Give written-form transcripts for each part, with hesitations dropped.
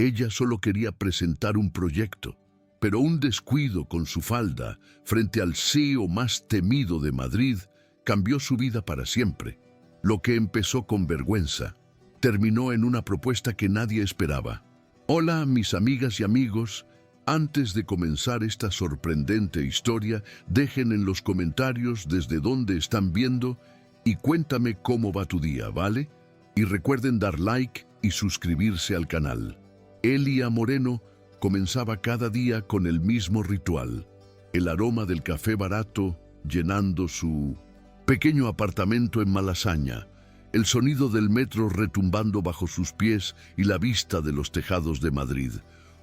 Ella solo quería presentar un proyecto, pero un descuido con su falda frente al CEO más temido de Madrid cambió su vida para siempre. Lo que empezó con vergüenza terminó en una propuesta que nadie esperaba. Hola, mis amigas y amigos. Antes de comenzar esta sorprendente historia, dejen en los comentarios desde dónde están viendo y cuéntame cómo va tu día, ¿vale? Y recuerden dar like y suscribirse al canal. Elia Moreno comenzaba cada día con el mismo ritual, el aroma del café barato llenando su pequeño apartamento en Malasaña, el sonido del metro retumbando bajo sus pies y la vista de los tejados de Madrid,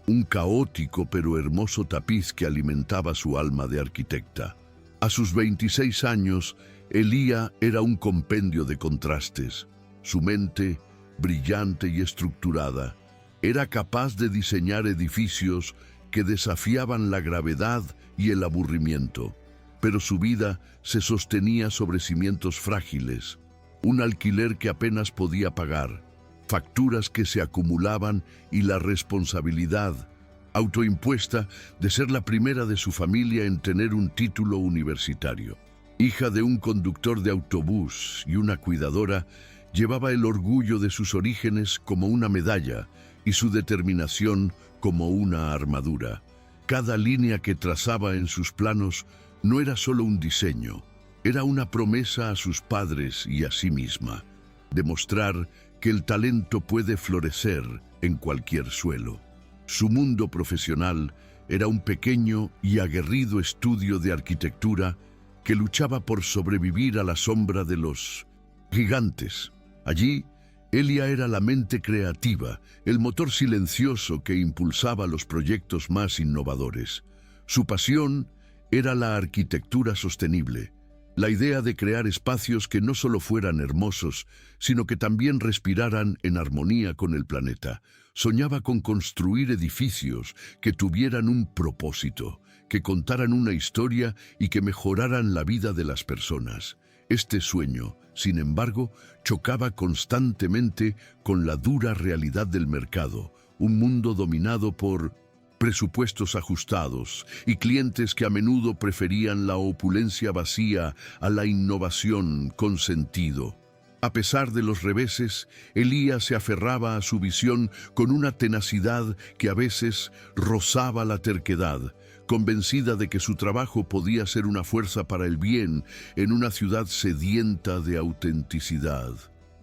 un caótico pero hermoso tapiz que alimentaba su alma de arquitecta. A sus 26 años, Elia era un compendio de contrastes. Su mente, brillante y estructurada, era capaz de diseñar edificios que desafiaban la gravedad y el aburrimiento, pero su vida se sostenía sobre cimientos frágiles, un alquiler que apenas podía pagar, facturas que se acumulaban y la responsabilidad autoimpuesta de ser la primera de su familia en tener un título universitario. Hija de un conductor de autobús y una cuidadora, llevaba el orgullo de sus orígenes como una medalla y su determinación como una armadura. Cada línea que trazaba en sus planos no era solo un diseño, era una promesa a sus padres y a sí misma, demostrar que el talento puede florecer en cualquier suelo. Su mundo profesional era un pequeño y aguerrido estudio de arquitectura que luchaba por sobrevivir a la sombra de los gigantes. Allí, Elia era la mente creativa, el motor silencioso que impulsaba los proyectos más innovadores. Su pasión era la arquitectura sostenible, la idea de crear espacios que no solo fueran hermosos, sino que también respiraran en armonía con el planeta. Soñaba con construir edificios que tuvieran un propósito, que contaran una historia y que mejoraran la vida de las personas. Este sueño, sin embargo, chocaba constantemente con la dura realidad del mercado, un mundo dominado por presupuestos ajustados y clientes que a menudo preferían la opulencia vacía a la innovación con sentido. A pesar de los reveses, Elia se aferraba a su visión con una tenacidad que a veces rozaba la terquedad, convencida de que su trabajo podía ser una fuerza para el bien en una ciudad sedienta de autenticidad.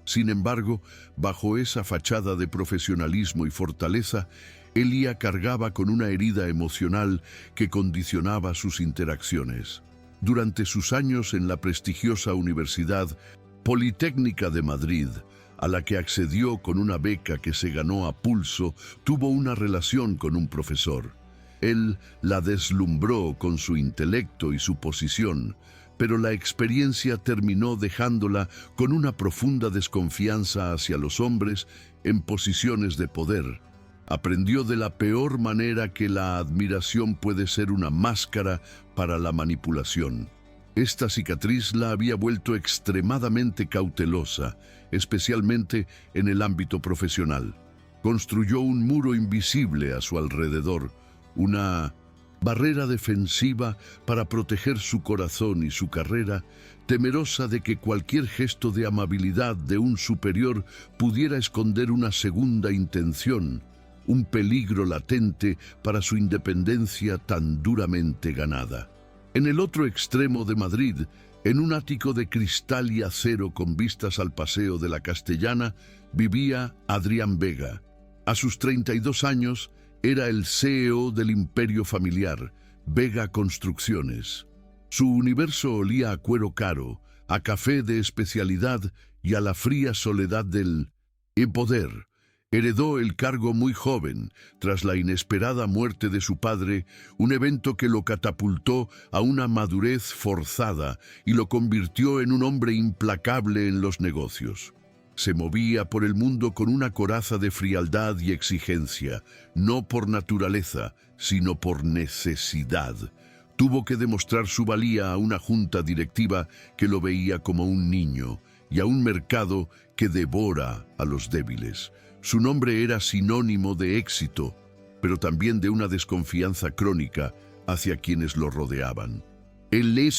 Sin embargo, bajo esa fachada de profesionalismo y fortaleza, Elia cargaba con una herida emocional que condicionaba sus interacciones. Durante sus años en la prestigiosa Universidad Politécnica de Madrid, a la que accedió con una beca que se ganó a pulso, tuvo una relación con un profesor. Él la deslumbró con su intelecto y su posición, pero la experiencia terminó dejándola con una profunda desconfianza hacia los hombres en posiciones de poder. Aprendió de la peor manera que la admiración puede ser una máscara para la manipulación. Esta cicatriz la había vuelto extremadamente cautelosa, especialmente en el ámbito profesional. Construyó un muro invisible a su alrededor, una barrera defensiva para proteger su corazón y su carrera, temerosa de que cualquier gesto de amabilidad de un superior pudiera esconder una segunda intención, un peligro latente para su independencia tan duramente ganada. En el otro extremo de Madrid, en un ático de cristal y acero con vistas al Paseo de la Castellana, vivía Adrián Vega. A sus 32 años, era el CEO del imperio familiar, Vega Construcciones. Su universo olía a cuero caro, a café de especialidad y a la fría soledad del poder. Heredó el cargo muy joven, tras la inesperada muerte de su padre, un evento que lo catapultó a una madurez forzada y lo convirtió en un hombre implacable en los negocios. Se movía por el mundo con una coraza de frialdad y exigencia, no por naturaleza, sino por necesidad. Tuvo que demostrar su valía a una junta directiva que lo veía como un niño y a un mercado que devora a los débiles. Su nombre era sinónimo de éxito, pero también de una desconfianza crónica hacia quienes lo rodeaban. El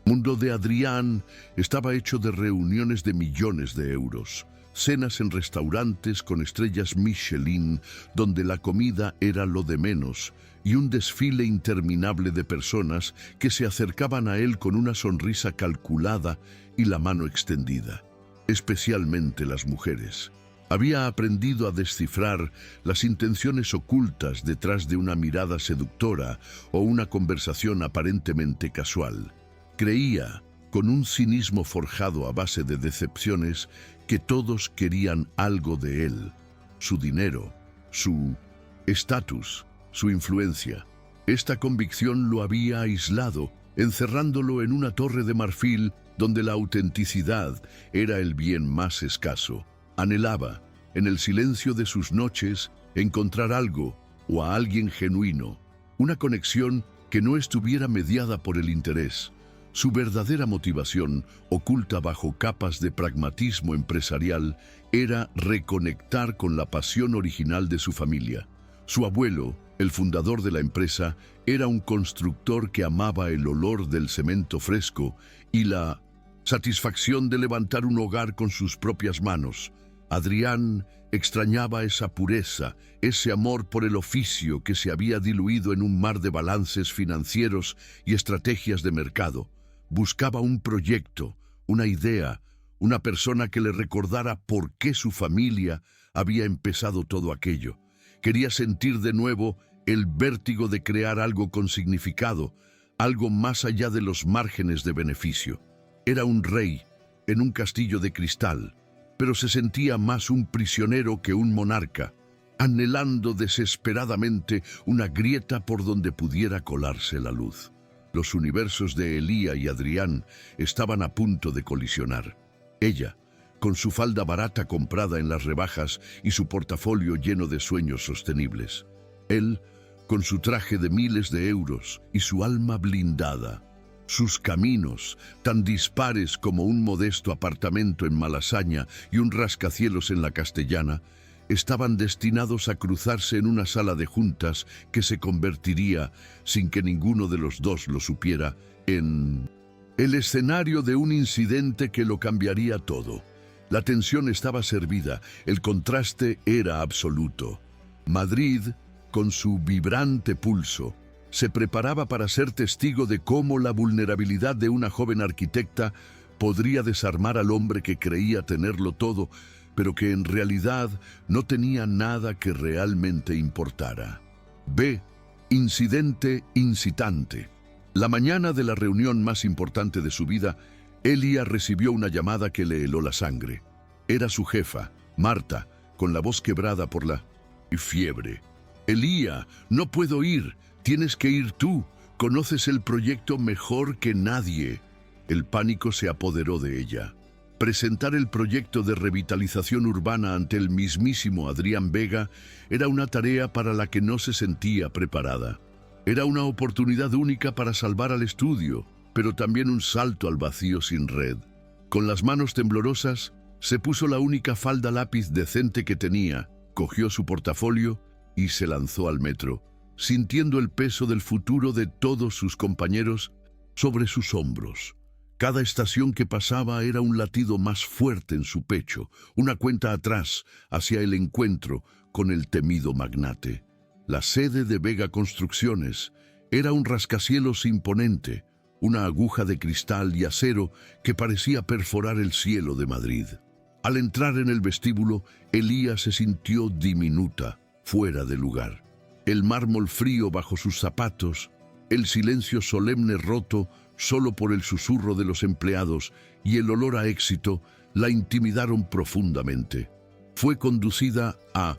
mundo de Adrián estaba hecho de reuniones de millones de euros, cenas en restaurantes con estrellas Michelin, donde la comida era lo de menos, y un desfile interminable de personas que se acercaban a él con una sonrisa calculada y la mano extendida, especialmente las mujeres. Había aprendido a descifrar las intenciones ocultas detrás de una mirada seductora o una conversación aparentemente casual. Creía, con un cinismo forjado a base de decepciones, que todos querían algo de él: su dinero, su estatus, su influencia. Esta convicción lo había aislado, encerrándolo en una torre de marfil donde la autenticidad era el bien más escaso. Anhelaba, en el silencio de sus noches, encontrar algo o a alguien genuino, una conexión que no estuviera mediada por el interés. Su verdadera motivación, oculta bajo capas de pragmatismo empresarial, era reconectar con la pasión original de su familia. Su abuelo, el fundador de la empresa, era un constructor que amaba el olor del cemento fresco y la satisfacción de levantar un hogar con sus propias manos. Adrián extrañaba esa pureza, ese amor por el oficio que se había diluido en un mar de balances financieros y estrategias de mercado. Buscaba un proyecto, una idea, una persona que le recordara por qué su familia había empezado todo aquello. Quería sentir de nuevo el vértigo de crear algo con significado, algo más allá de los márgenes de beneficio. Era un rey en un castillo de cristal, pero se sentía más un prisionero que un monarca, anhelando desesperadamente una grieta por donde pudiera colarse la luz. Los universos de Elía y Adrián estaban a punto de colisionar. Ella, con su falda barata comprada en las rebajas y su portafolio lleno de sueños sostenibles. Él, con su traje de miles de euros y su alma blindada. Sus caminos, tan dispares como un modesto apartamento en Malasaña y un rascacielos en la Castellana, estaban destinados a cruzarse en una sala de juntas que se convertiría, sin que ninguno de los dos lo supiera, en el escenario de un incidente que lo cambiaría todo. La tensión estaba servida, el contraste era absoluto. Madrid, con su vibrante pulso, se preparaba para ser testigo de cómo la vulnerabilidad de una joven arquitecta podría desarmar al hombre que creía tenerlo todo, pero que en realidad no tenía nada que realmente importara. B. Incidente incitante. La mañana de la reunión más importante de su vida, Elía recibió una llamada que le heló la sangre. Era su jefa, Marta, con la voz quebrada por la fiebre. «Elía, no puedo ir. Tienes que ir tú. Conoces el proyecto mejor que nadie». El pánico se apoderó de ella. Presentar el proyecto de revitalización urbana ante el mismísimo Adrián Vega era una tarea para la que no se sentía preparada. Era una oportunidad única para salvar al estudio, pero también un salto al vacío sin red. Con las manos temblorosas, se puso la única falda lápiz decente que tenía, cogió su portafolio y se lanzó al metro, sintiendo el peso del futuro de todos sus compañeros sobre sus hombros. Cada estación que pasaba era un latido más fuerte en su pecho, una cuenta atrás hacia el encuentro con el temido magnate. La sede de Vega Construcciones era un rascacielos imponente, una aguja de cristal y acero que parecía perforar el cielo de Madrid. Al entrar en el vestíbulo, Elía se sintió diminuta, fuera de lugar. El mármol frío bajo sus zapatos, el silencio solemne roto solo por el susurro de los empleados y el olor a éxito la intimidaron profundamente. Fue conducida a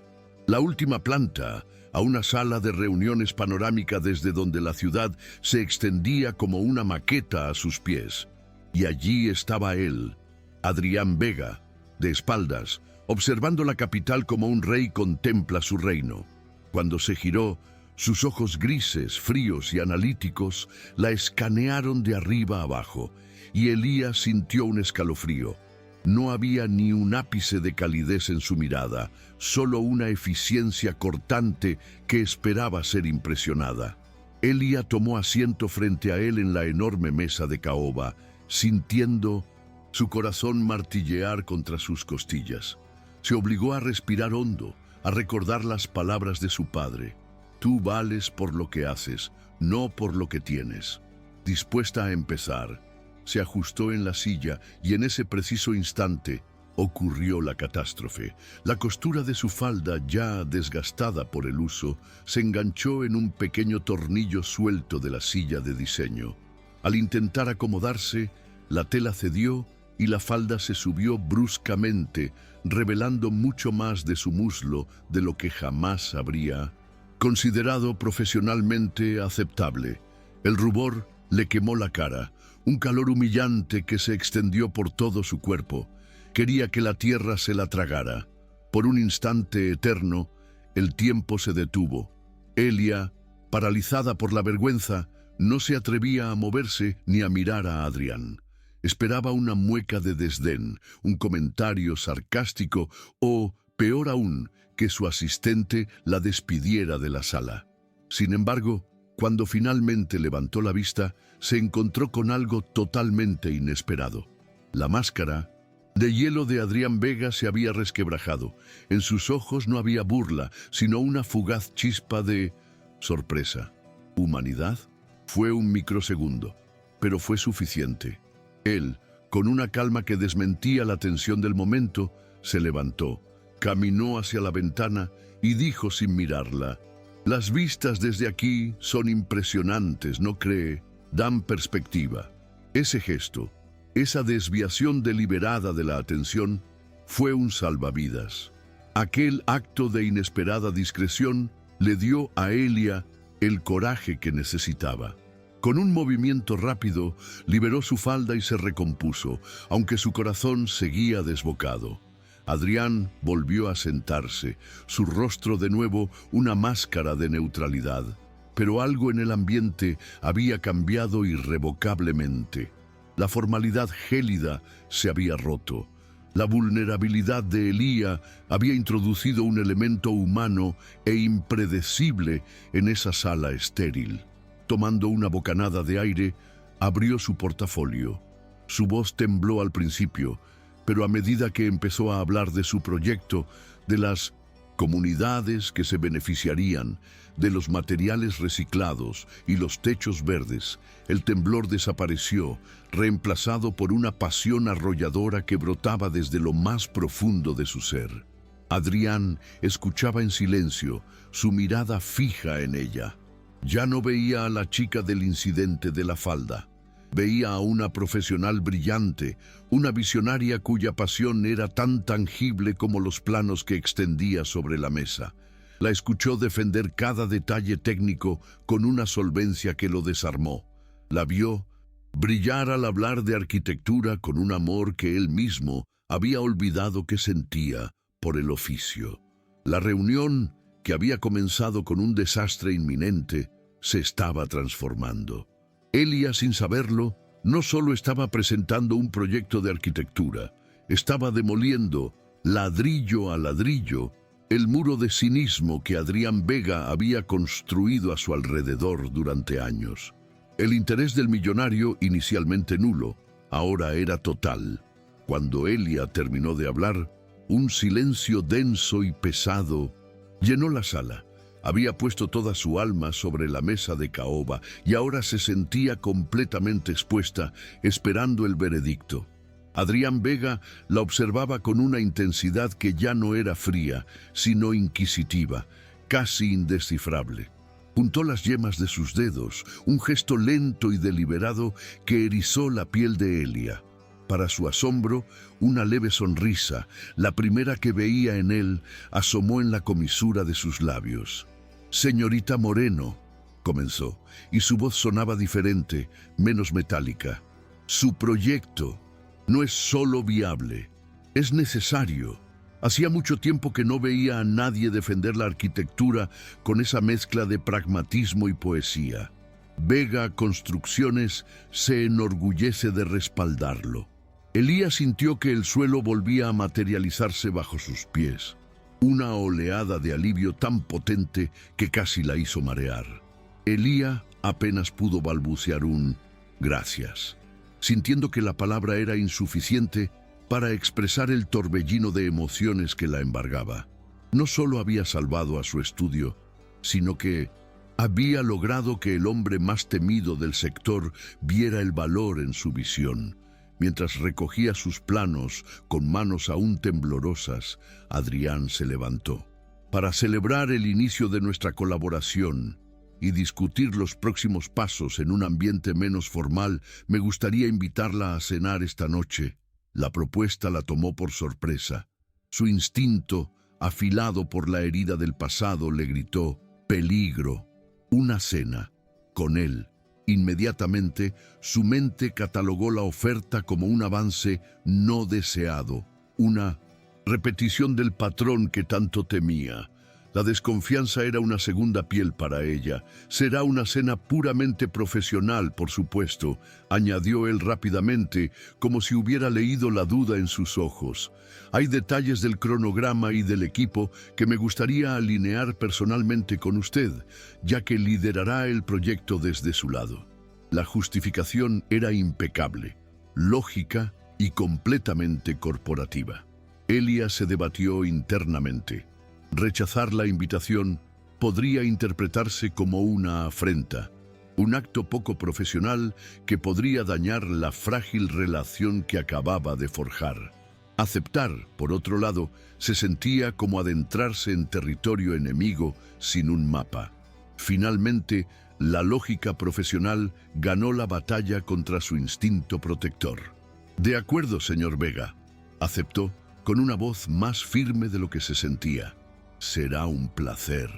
la última planta, a una sala de reuniones panorámica desde donde la ciudad se extendía como una maqueta a sus pies. Y allí estaba él, Adrián Vega, de espaldas, observando la capital como un rey contempla su reino. Cuando se giró, sus ojos grises, fríos y analíticos la escanearon de arriba abajo, y Elía sintió un escalofrío. No había ni un ápice de calidez en su mirada, solo una eficiencia cortante que esperaba ser impresionada. Elia tomó asiento frente a él en la enorme mesa de caoba, sintiendo su corazón martillear contra sus costillas. Se obligó a respirar hondo, a recordar las palabras de su padre. Tú vales por lo que haces, no por lo que tienes. Dispuesta a empezar, se ajustó en la silla y en ese preciso instante ocurrió la catástrofe. La costura de su falda, ya desgastada por el uso, se enganchó en un pequeño tornillo suelto de la silla de diseño. Al intentar acomodarse, la tela cedió y la falda se subió bruscamente, revelando mucho más de su muslo de lo que jamás habría considerado profesionalmente aceptable. El rubor le quemó la cara, un calor humillante que se extendió por todo su cuerpo. Quería que la tierra se la tragara. Por un instante eterno, el tiempo se detuvo. Elia, paralizada por la vergüenza, no se atrevía a moverse ni a mirar a Adrián. Esperaba una mueca de desdén, un comentario sarcástico o, peor aún, que su asistente la despidiera de la sala. Sin embargo, cuando finalmente levantó la vista, se encontró con algo totalmente inesperado. La máscara de hielo de Adrián Vega se había resquebrajado. En sus ojos no había burla, sino una fugaz chispa de sorpresa. ¿Humanidad? Fue un microsegundo, pero fue suficiente. Él, con una calma que desmentía la tensión del momento, se levantó, caminó hacia la ventana y dijo sin mirarla: «Las vistas desde aquí son impresionantes, ¿no cree? Dan perspectiva». Ese gesto, esa desviación deliberada de la atención, fue un salvavidas. Aquel acto de inesperada discreción le dio a Elia el coraje que necesitaba. Con un movimiento rápido, liberó su falda y se recompuso, aunque su corazón seguía desbocado. Adrián volvió a sentarse, su rostro de nuevo una máscara de neutralidad. Pero algo en el ambiente había cambiado irrevocablemente. La formalidad gélida se había roto. La vulnerabilidad de Elia había introducido un elemento humano e impredecible en esa sala estéril. Tomando una bocanada de aire, abrió su portafolio. Su voz tembló al principio, pero a medida que empezó a hablar de su proyecto, de las comunidades que se beneficiarían, de los materiales reciclados y los techos verdes, el temblor desapareció, reemplazado por una pasión arrolladora que brotaba desde lo más profundo de su ser. Adrián escuchaba en silencio, su mirada fija en ella. Ya no veía a la chica del incidente de la falda. Veía a una profesional brillante, una visionaria cuya pasión era tan tangible como los planos que extendía sobre la mesa. La escuchó defender cada detalle técnico con una solvencia que lo desarmó. La vio brillar al hablar de arquitectura con un amor que él mismo había olvidado que sentía por el oficio. La reunión, que había comenzado con un desastre inminente, se estaba transformando. Elia, sin saberlo, no solo estaba presentando un proyecto de arquitectura, estaba demoliendo, ladrillo a ladrillo, el muro de cinismo que Adrián Vega había construido a su alrededor durante años. El interés del millonario, inicialmente nulo, ahora era total. Cuando Elia terminó de hablar, un silencio denso y pesado llenó la sala. Había puesto toda su alma sobre la mesa de caoba y ahora se sentía completamente expuesta, esperando el veredicto. Adrián Vega la observaba con una intensidad que ya no era fría, sino inquisitiva, casi indescifrable. Juntó las yemas de sus dedos, un gesto lento y deliberado que erizó la piel de Elia. Para su asombro, una leve sonrisa, la primera que veía en él, asomó en la comisura de sus labios. «Señorita Moreno», comenzó, y su voz sonaba diferente, menos metálica. «Su proyecto no es solo viable, es necesario. Hacía mucho tiempo que no veía a nadie defender la arquitectura con esa mezcla de pragmatismo y poesía. Vega Construcciones se enorgullece de respaldarlo». Elías sintió que el suelo volvía a materializarse bajo sus pies. Una oleada de alivio tan potente que casi la hizo marear. Elías apenas pudo balbucear un «gracias», sintiendo que la palabra era insuficiente para expresar el torbellino de emociones que la embargaba. No solo había salvado a su estudio, sino que había logrado que el hombre más temido del sector viera el valor en su visión. Mientras recogía sus planos con manos aún temblorosas, Adrián se levantó. Para celebrar el inicio de nuestra colaboración y discutir los próximos pasos en un ambiente menos formal, me gustaría invitarla a cenar esta noche. La propuesta la tomó por sorpresa. Su instinto, afilado por la herida del pasado, le gritó: «peligro». Una cena con él. Inmediatamente, su mente catalogó la oferta como un avance no deseado, una repetición del patrón que tanto temía. La desconfianza era una segunda piel para ella. «Será una cena puramente profesional, por supuesto», añadió él rápidamente, como si hubiera leído la duda en sus ojos. «Hay detalles del cronograma y del equipo que me gustaría alinear personalmente con usted, ya que liderará el proyecto desde su lado». La justificación era impecable, lógica y completamente corporativa. Elías se debatió internamente. Rechazar la invitación podría interpretarse como una afrenta, un acto poco profesional que podría dañar la frágil relación que acababa de forjar. Aceptar, por otro lado, se sentía como adentrarse en territorio enemigo sin un mapa. Finalmente, la lógica profesional ganó la batalla contra su instinto protector. «De acuerdo, señor Vega», aceptó con una voz más firme de lo que se sentía. «Será un placer».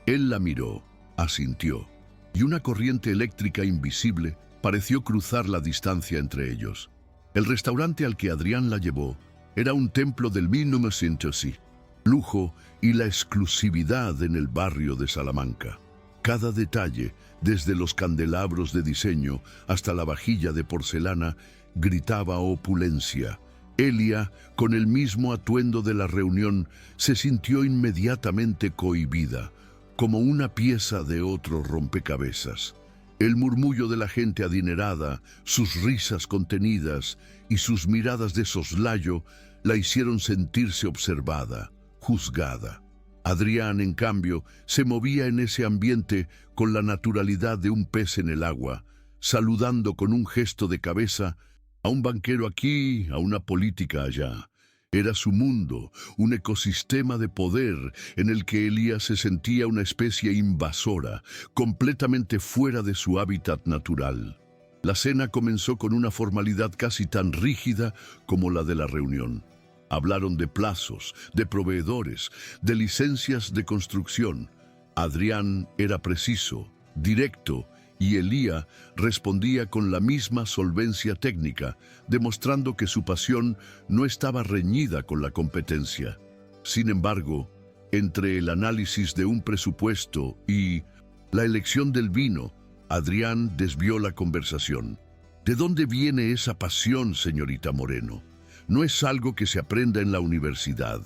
Él la miró, asintió, y una corriente eléctrica invisible pareció cruzar la distancia entre ellos. El restaurante al que Adrián la llevó era un templo del 1900, lujo y la exclusividad en el barrio de Salamanca. Cada detalle, desde los candelabros de diseño hasta la vajilla de porcelana, gritaba opulencia. Elías, con el mismo atuendo de la reunión, se sintió inmediatamente cohibida, como una pieza de otro rompecabezas. El murmullo de la gente adinerada, sus risas contenidas y sus miradas de soslayo la hicieron sentirse observada, juzgada. Adrián, en cambio, se movía en ese ambiente con la naturalidad de un pez en el agua, saludando con un gesto de cabeza a un banquero aquí, a una política allá. Era su mundo, un ecosistema de poder en el que Elías se sentía una especie invasora, completamente fuera de su hábitat natural. La cena comenzó con una formalidad casi tan rígida como la de la reunión. Hablaron de plazos, de proveedores, de licencias de construcción. Adrián era preciso, directo, y Elías respondía con la misma solvencia técnica, demostrando que su pasión no estaba reñida con la competencia. Sin embargo, entre el análisis de un presupuesto y la elección del vino, Adrián desvió la conversación. «¿De dónde viene esa pasión, señorita Moreno? No es algo que se aprenda en la universidad».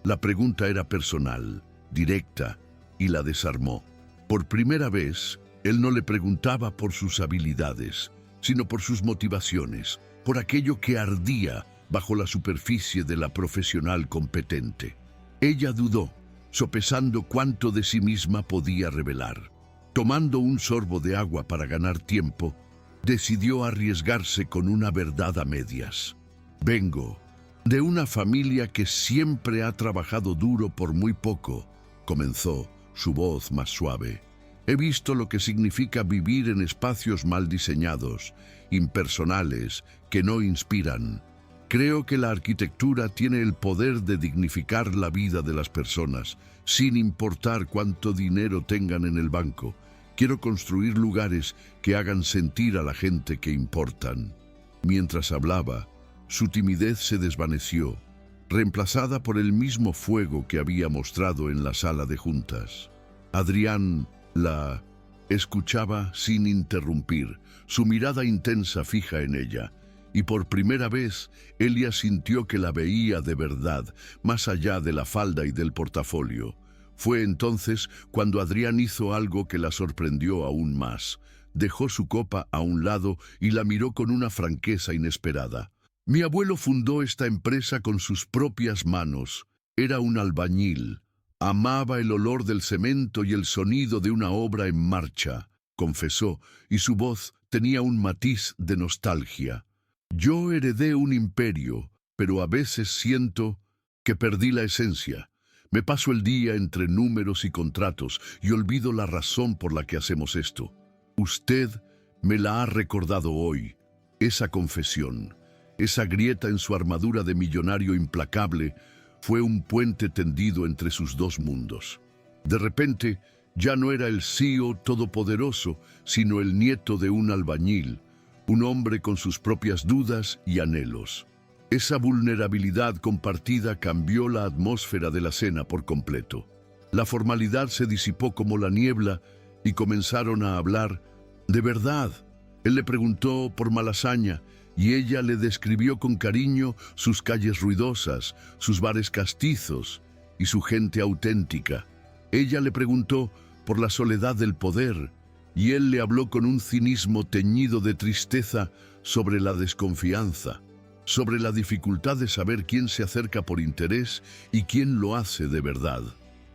La pregunta era personal, directa, y la desarmó. Por primera vez, él no le preguntaba por sus habilidades, sino por sus motivaciones, por aquello que ardía bajo la superficie de la profesional competente. Ella dudó, sopesando cuánto de sí misma podía revelar. Tomando un sorbo de agua para ganar tiempo, decidió arriesgarse con una verdad a medias. «Vengo de una familia que siempre ha trabajado duro por muy poco», comenzó, su voz más suave. «He visto lo que significa vivir en espacios mal diseñados, impersonales, que no inspiran. Creo que la arquitectura tiene el poder de dignificar la vida de las personas, sin importar cuánto dinero tengan en el banco. Quiero construir lugares que hagan sentir a la gente que importan». Mientras hablaba, su timidez se desvaneció, reemplazada por el mismo fuego que había mostrado en la sala de juntas. Adrián la escuchaba sin interrumpir, su mirada intensa fija en ella, y por primera vez Elia sintió que la veía de verdad, más allá de la falda y del portafolio. Fue entonces cuando Adrián hizo algo que la sorprendió aún más. Dejó su copa a un lado y la miró con una franqueza inesperada. Mi abuelo fundó esta empresa con sus propias manos. Era un albañil. Amaba el olor del cemento y el sonido de una obra en marcha, confesó, y su voz tenía un matiz de nostalgia. Yo heredé un imperio, pero a veces siento que perdí la esencia. Me paso el día entre números y contratos y olvido la razón por la que hacemos esto. Usted me la ha recordado hoy, esa confesión. Esa grieta en su armadura de millonario implacable fue un puente tendido entre sus dos mundos. De repente, ya no era el CEO todopoderoso, sino el nieto de un albañil, un hombre con sus propias dudas y anhelos. Esa vulnerabilidad compartida cambió la atmósfera de la cena por completo. La formalidad se disipó como la niebla y comenzaron a hablar de verdad. Él le preguntó por Malasaña y ella le describió con cariño sus calles ruidosas, sus bares castizos y su gente auténtica. Ella le preguntó por la soledad del poder y él le habló con un cinismo teñido de tristeza sobre la desconfianza, sobre la dificultad de saber quién se acerca por interés y quién lo hace de verdad.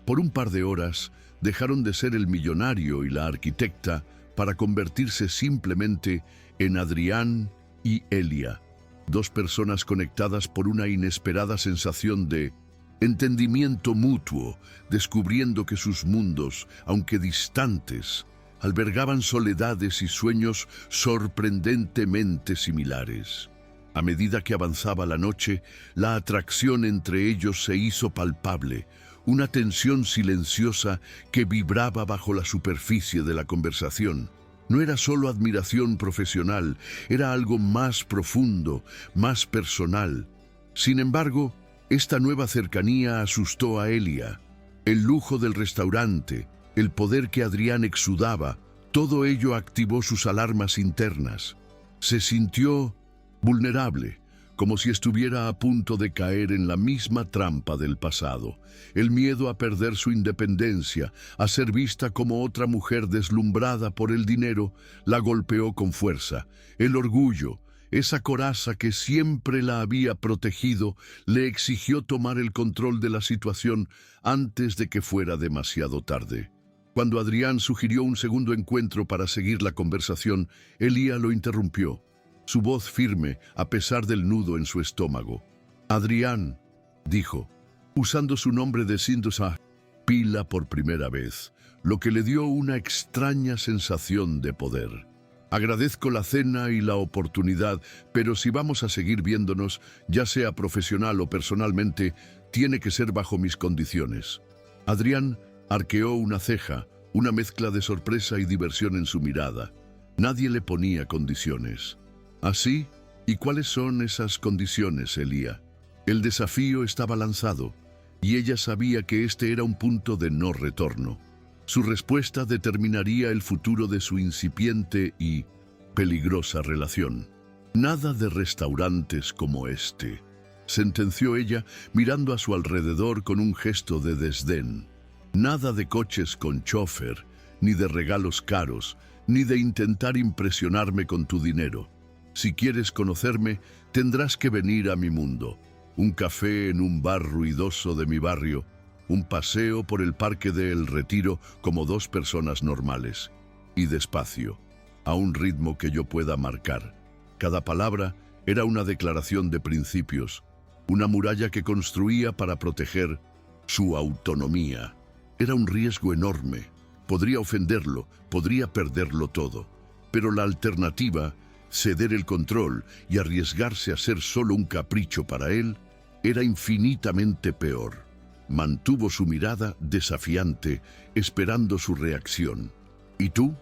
Por un par de horas dejaron de ser el millonario y la arquitecta para convertirse simplemente en Adrián y Elia, dos personas conectadas por una inesperada sensación de entendimiento mutuo, descubriendo que sus mundos, aunque distantes, albergaban soledades y sueños sorprendentemente similares. A medida que avanzaba la noche, la atracción entre ellos se hizo palpable, una tensión silenciosa que vibraba bajo la superficie de la conversación. No era solo admiración profesional, era algo más profundo, más personal. Sin embargo, esta nueva cercanía asustó a Elia. El lujo del restaurante, el poder que Adrián exudaba, todo ello activó sus alarmas internas. Se sintió vulnerable, como si estuviera a punto de caer en la misma trampa del pasado. El miedo a perder su independencia, a ser vista como otra mujer deslumbrada por el dinero, la golpeó con fuerza. El orgullo, esa coraza que siempre la había protegido, le exigió tomar el control de la situación antes de que fuera demasiado tarde. Cuando Adrián sugirió un segundo encuentro para seguir la conversación, Elia lo interrumpió, su voz firme a pesar del nudo en su estómago. Adrián, dijo, usando su nombre de Sindosa, pila por primera vez, lo que le dio una extraña sensación de poder. Agradezco la cena y la oportunidad, pero si vamos a seguir viéndonos, ya sea profesional o personalmente, tiene que ser bajo mis condiciones. Adrián arqueó una ceja, una mezcla de sorpresa y diversión en su mirada. Nadie le ponía condiciones. ¿Así? ¿Y cuáles son esas condiciones, Elia? El desafío estaba lanzado, y ella sabía que este era un punto de no retorno. Su respuesta determinaría el futuro de su incipiente y peligrosa relación. Nada de restaurantes como este, sentenció ella mirando a su alrededor con un gesto de desdén. Nada de coches con chofer, ni de regalos caros, ni de intentar impresionarme con tu dinero. Si quieres conocerme, tendrás que venir a mi mundo. Un café en un bar ruidoso de mi barrio, un paseo por el Parque de El Retiro como dos personas normales. Y despacio, a un ritmo que yo pueda marcar. Cada palabra era una declaración de principios, una muralla que construía para proteger su autonomía. Era un riesgo enorme. Podría ofenderlo, podría perderlo todo. Pero la alternativa, ceder el control y arriesgarse a ser solo un capricho para él, era infinitamente peor. Mantuvo su mirada desafiante, esperando su reacción. ¿Y tú?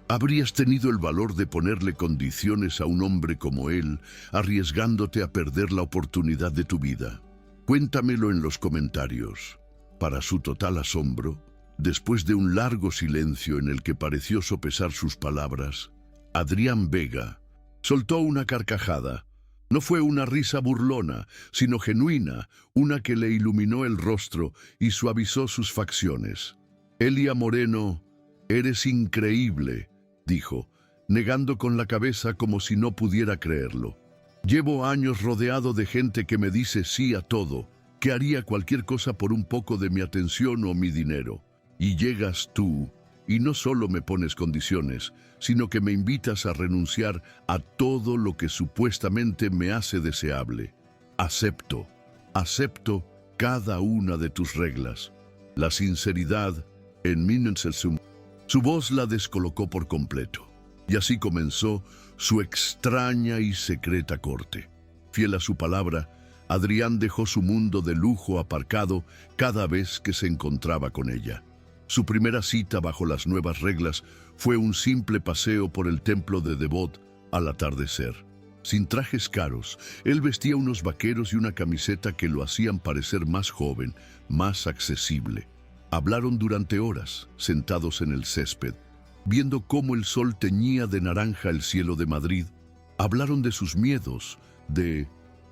¿Habrías tenido el valor de ponerle condiciones a un hombre como él, arriesgándote a perder la oportunidad de tu vida? Cuéntamelo en los comentarios. Para su total asombro, después de un largo silencio en el que pareció sopesar sus palabras, Adrián Vega soltó una carcajada, No fue una risa burlona, sino genuina, una que le iluminó el rostro y suavizó sus facciones. Elia Moreno, eres increíble, dijo, negando con la cabeza como si no pudiera creerlo. Llevo años rodeado de gente que me dice sí a todo, que haría cualquier cosa por un poco de mi atención o mi dinero. Y llegas tú, y no solo me pones condiciones, sino que me invitas a renunciar a todo lo que supuestamente me hace deseable. Acepto cada una de tus reglas. La sinceridad en mí. Su voz la descolocó por completo, y así comenzó su extraña y secreta corte. Fiel a su palabra, Adrián dejó su mundo de lujo aparcado cada vez que se encontraba con ella. Su primera cita bajo las nuevas reglas fue un simple paseo por el templo de Devot al atardecer. Sin trajes caros, él vestía unos vaqueros y una camiseta que lo hacían parecer más joven, más accesible. Hablaron durante horas, sentados en el césped, viendo cómo el sol teñía de naranja el cielo de Madrid. Hablaron de sus miedos, de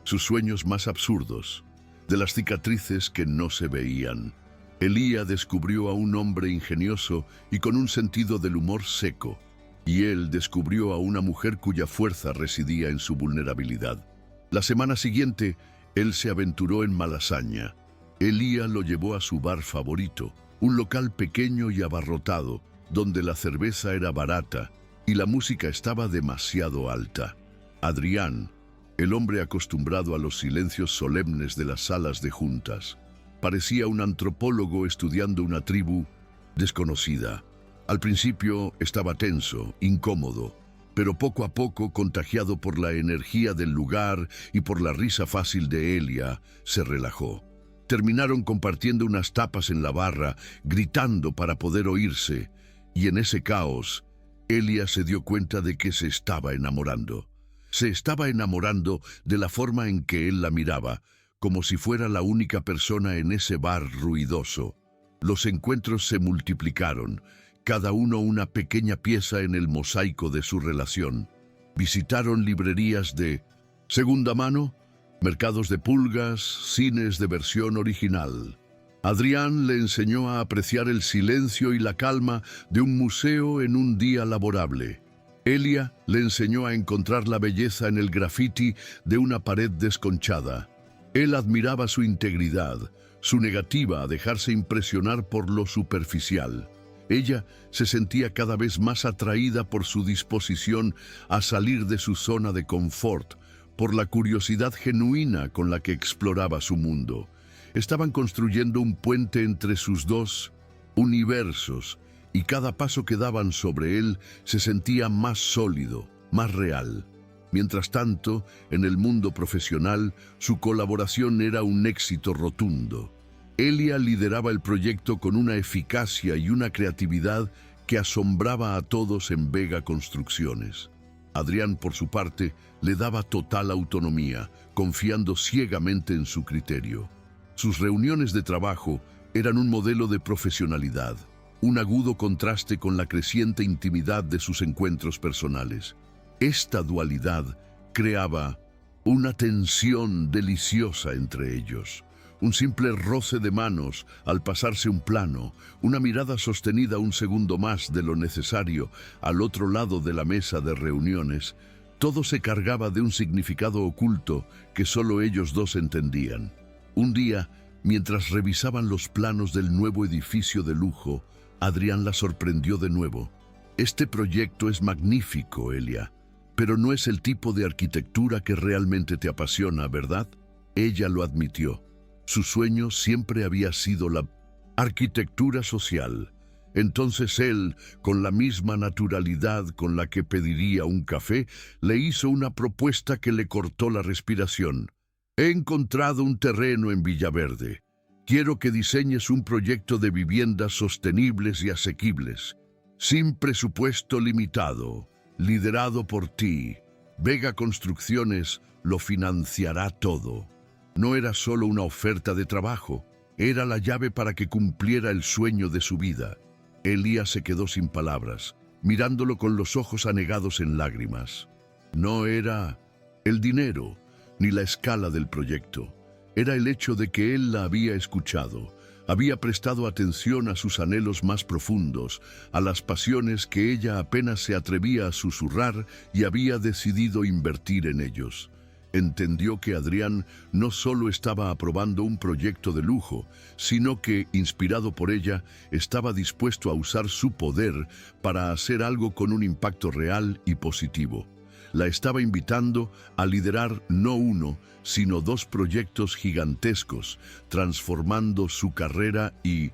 sus sueños más absurdos, de las cicatrices que no se veían. Elía descubrió a un hombre ingenioso y con un sentido del humor seco, y él descubrió a una mujer cuya fuerza residía en su vulnerabilidad. La semana siguiente, él se aventuró en Malasaña. Elía lo llevó a su bar favorito, un local pequeño y abarrotado, donde la cerveza era barata y la música estaba demasiado alta. Adrián, el hombre acostumbrado a los silencios solemnes de las salas de juntas, parecía un antropólogo estudiando una tribu desconocida. Al principio estaba tenso, incómodo, pero poco a poco, contagiado por la energía del lugar y por la risa fácil de Elia, se relajó. Terminaron compartiendo unas tapas en la barra, gritando para poder oírse, y en ese caos, Elia se dio cuenta de que se estaba enamorando. Se estaba enamorando de la forma en que él la miraba, como si fuera la única persona en ese bar ruidoso. Los encuentros se multiplicaron, cada uno una pequeña pieza en el mosaico de su relación. Visitaron librerías de segunda mano, mercados de pulgas, cines de versión original. Adrián le enseñó a apreciar el silencio y la calma de un museo en un día laborable. Elia le enseñó a encontrar la belleza en el graffiti de una pared desconchada. Él admiraba su integridad, su negativa a dejarse impresionar por lo superficial. Ella se sentía cada vez más atraída por su disposición a salir de su zona de confort, por la curiosidad genuina con la que exploraba su mundo. Estaban construyendo un puente entre sus dos universos, y cada paso que daban sobre él se sentía más sólido, más real. Mientras tanto, en el mundo profesional, su colaboración era un éxito rotundo. Elia lideraba el proyecto con una eficacia y una creatividad que asombraba a todos en Vega Construcciones. Adrián, por su parte, le daba total autonomía, confiando ciegamente en su criterio. Sus reuniones de trabajo eran un modelo de profesionalidad, un agudo contraste con la creciente intimidad de sus encuentros personales. Esta dualidad creaba una tensión deliciosa entre ellos. Un simple roce de manos al pasarse un plano, una mirada sostenida un segundo más de lo necesario al otro lado de la mesa de reuniones, todo se cargaba de un significado oculto que solo ellos dos entendían. Un día, mientras revisaban los planos del nuevo edificio de lujo, Adrián la sorprendió de nuevo. Este proyecto es magnífico, Elia, pero no es el tipo de arquitectura que realmente te apasiona, ¿verdad? Ella lo admitió. Su sueño siempre había sido la arquitectura social. Entonces él, con la misma naturalidad con la que pediría un café, le hizo una propuesta que le cortó la respiración. He encontrado un terreno en Villaverde. Quiero que diseñes un proyecto de viviendas sostenibles y asequibles, sin presupuesto limitado, liderado por ti. Vega Construcciones lo financiará todo. No era solo una oferta de trabajo, era la llave para que cumpliera el sueño de su vida. Elías se quedó sin palabras, mirándolo con los ojos anegados en lágrimas. No era el dinero, ni la escala del proyecto. Era el hecho de que él la había escuchado, había prestado atención a sus anhelos más profundos, a las pasiones que ella apenas se atrevía a susurrar y había decidido invertir en ellos. Entendió que Adrián no solo estaba aprobando un proyecto de lujo, sino que, inspirado por ella, estaba dispuesto a usar su poder para hacer algo con un impacto real y positivo. La estaba invitando a liderar no uno, sino dos proyectos gigantescos, transformando su carrera y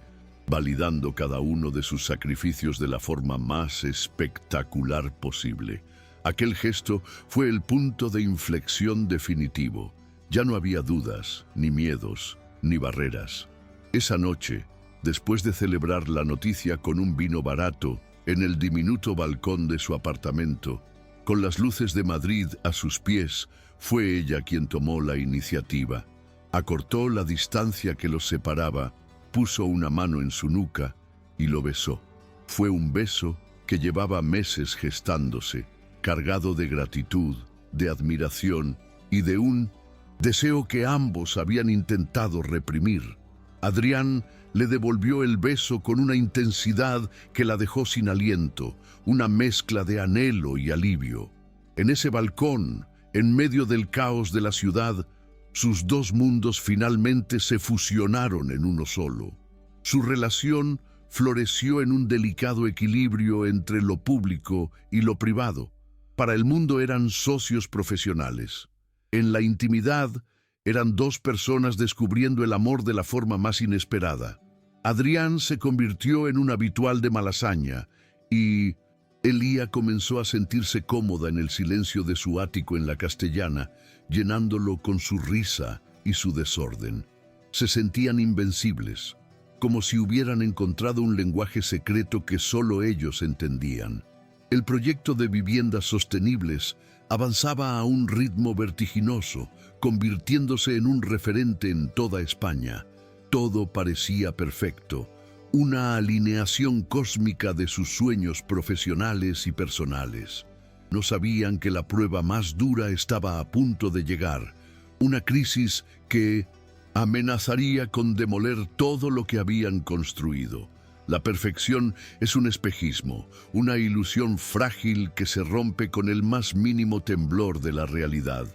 validando cada uno de sus sacrificios de la forma más espectacular posible. Aquel gesto fue el punto de inflexión definitivo. Ya no había dudas, ni miedos, ni barreras. Esa noche, después de celebrar la noticia con un vino barato en el diminuto balcón de su apartamento, con las luces de Madrid a sus pies, fue ella quien tomó la iniciativa. Acortó la distancia que los separaba, puso una mano en su nuca y lo besó. Fue un beso que llevaba meses gestándose, cargado de gratitud, de admiración y de un deseo que ambos habían intentado reprimir. Adrián le devolvió el beso con una intensidad que la dejó sin aliento, una mezcla de anhelo y alivio. En ese balcón, en medio del caos de la ciudad, sus dos mundos finalmente se fusionaron en uno solo. Su relación floreció en un delicado equilibrio entre lo público y lo privado. Para el mundo eran socios profesionales. En la intimidad, eran dos personas descubriendo el amor de la forma más inesperada. Adrián se convirtió en un habitual de Malasaña y Elía comenzó a sentirse cómoda en el silencio de su ático en la Castellana, llenándolo con su risa y su desorden. Se sentían invencibles, como si hubieran encontrado un lenguaje secreto que solo ellos entendían. El proyecto de viviendas sostenibles avanzaba a un ritmo vertiginoso, convirtiéndose en un referente en toda España. Todo parecía perfecto, una alineación cósmica de sus sueños profesionales y personales. No sabían que la prueba más dura estaba a punto de llegar, una crisis que amenazaría con demoler todo lo que habían construido. La perfección es un espejismo, una ilusión frágil que se rompe con el más mínimo temblor de la realidad.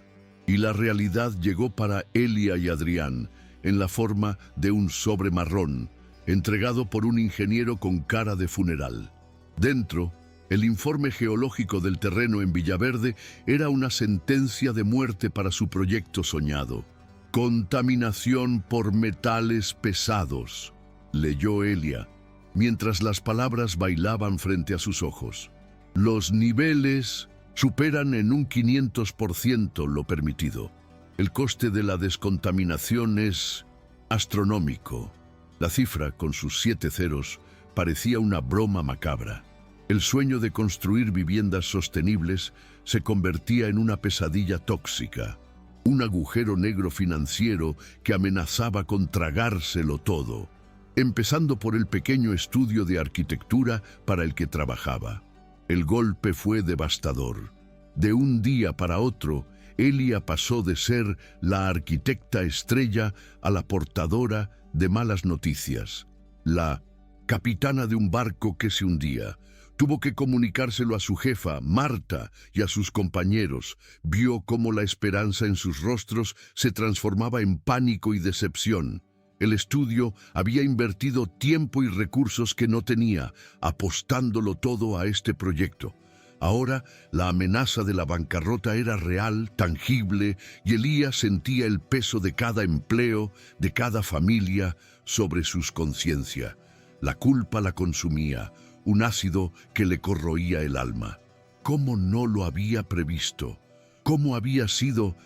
Y la realidad llegó para Elia y Adrián en la forma de un sobre marrón, entregado por un ingeniero con cara de funeral. Dentro, el informe geológico del terreno en Villaverde era una sentencia de muerte para su proyecto soñado. Contaminación por metales pesados, leyó Elia, mientras las palabras bailaban frente a sus ojos. Los niveles superan en un 500% lo permitido. El coste de la descontaminación es astronómico. La cifra, con sus 7 ceros, parecía una broma macabra. El sueño de construir viviendas sostenibles se convertía en una pesadilla tóxica, un agujero negro financiero que amenazaba con tragárselo todo, empezando por el pequeño estudio de arquitectura para el que trabajaba. El golpe fue devastador. De un día para otro, Elia pasó de ser la arquitecta estrella a la portadora de malas noticias. La capitana de un barco que se hundía. Tuvo que comunicárselo a su jefa, Marta, y a sus compañeros. Vio cómo la esperanza en sus rostros se transformaba en pánico y decepción. El estudio había invertido tiempo y recursos que no tenía, apostándolo todo a este proyecto. Ahora, la amenaza de la bancarrota era real, tangible, y Elías sentía el peso de cada empleo, de cada familia, sobre sus conciencias. La culpa la consumía, un ácido que le corroía el alma. ¿Cómo no lo había previsto? ¿Cómo había sido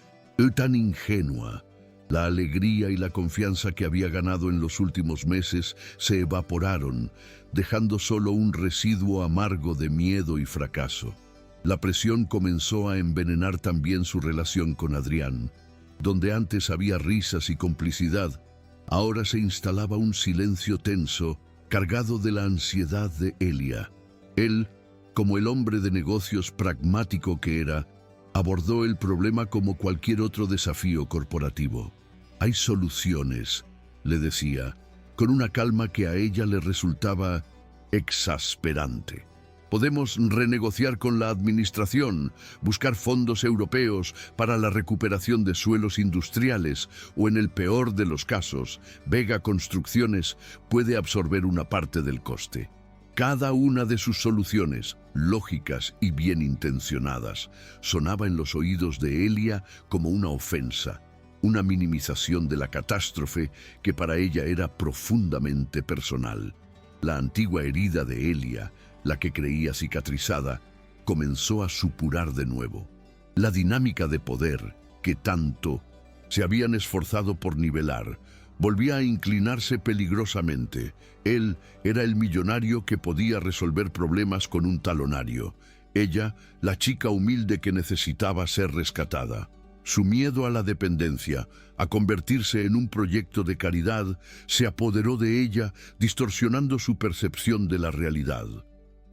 tan ingenua? La alegría y la confianza que había ganado en los últimos meses se evaporaron, dejando solo un residuo amargo de miedo y fracaso. La presión comenzó a envenenar también su relación con Adrián. Donde antes había risas y complicidad, ahora se instalaba un silencio tenso, cargado de la ansiedad de Elia. Él, como el hombre de negocios pragmático que era, Abordó el problema como cualquier otro desafío corporativo. Hay soluciones, le decía, con una calma que a ella le resultaba exasperante. Podemos renegociar con la administración, buscar fondos europeos para la recuperación de suelos industriales o, en el peor de los casos, Vega Construcciones puede absorber una parte del coste. Cada una de sus soluciones, lógicas y bien intencionadas, sonaba en los oídos de Elia como una ofensa, una minimización de la catástrofe que para ella era profundamente personal. La antigua herida de Elia, la que creía cicatrizada, comenzó a supurar de nuevo. La dinámica de poder, que tanto se habían esforzado por nivelar, volvía a inclinarse peligrosamente. Él era el millonario que podía resolver problemas con un talonario. Ella, la chica humilde que necesitaba ser rescatada. Su miedo a la dependencia, a convertirse en un proyecto de caridad, se apoderó de ella, distorsionando su percepción de la realidad.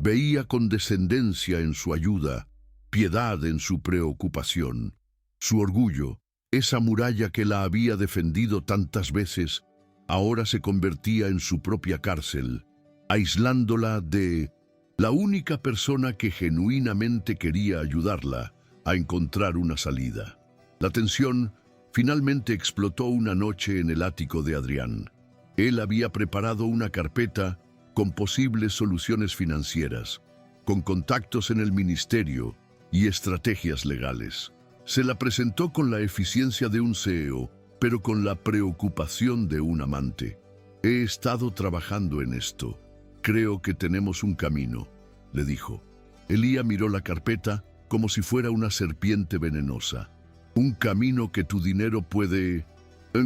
Veía condescendencia en su ayuda, piedad en su preocupación. Su orgullo, esa muralla que la había defendido tantas veces, ahora se convertía en su propia cárcel, aislándola de la única persona que genuinamente quería ayudarla a encontrar una salida. La tensión finalmente explotó una noche en el ático de Adrián. Él había preparado una carpeta con posibles soluciones financieras, con contactos en el ministerio y estrategias legales. Se la presentó con la eficiencia de un CEO, pero con la preocupación de un amante. He estado trabajando en esto. Creo que tenemos un camino, le dijo. Elía miró la carpeta como si fuera una serpiente venenosa. Un camino que tu dinero puede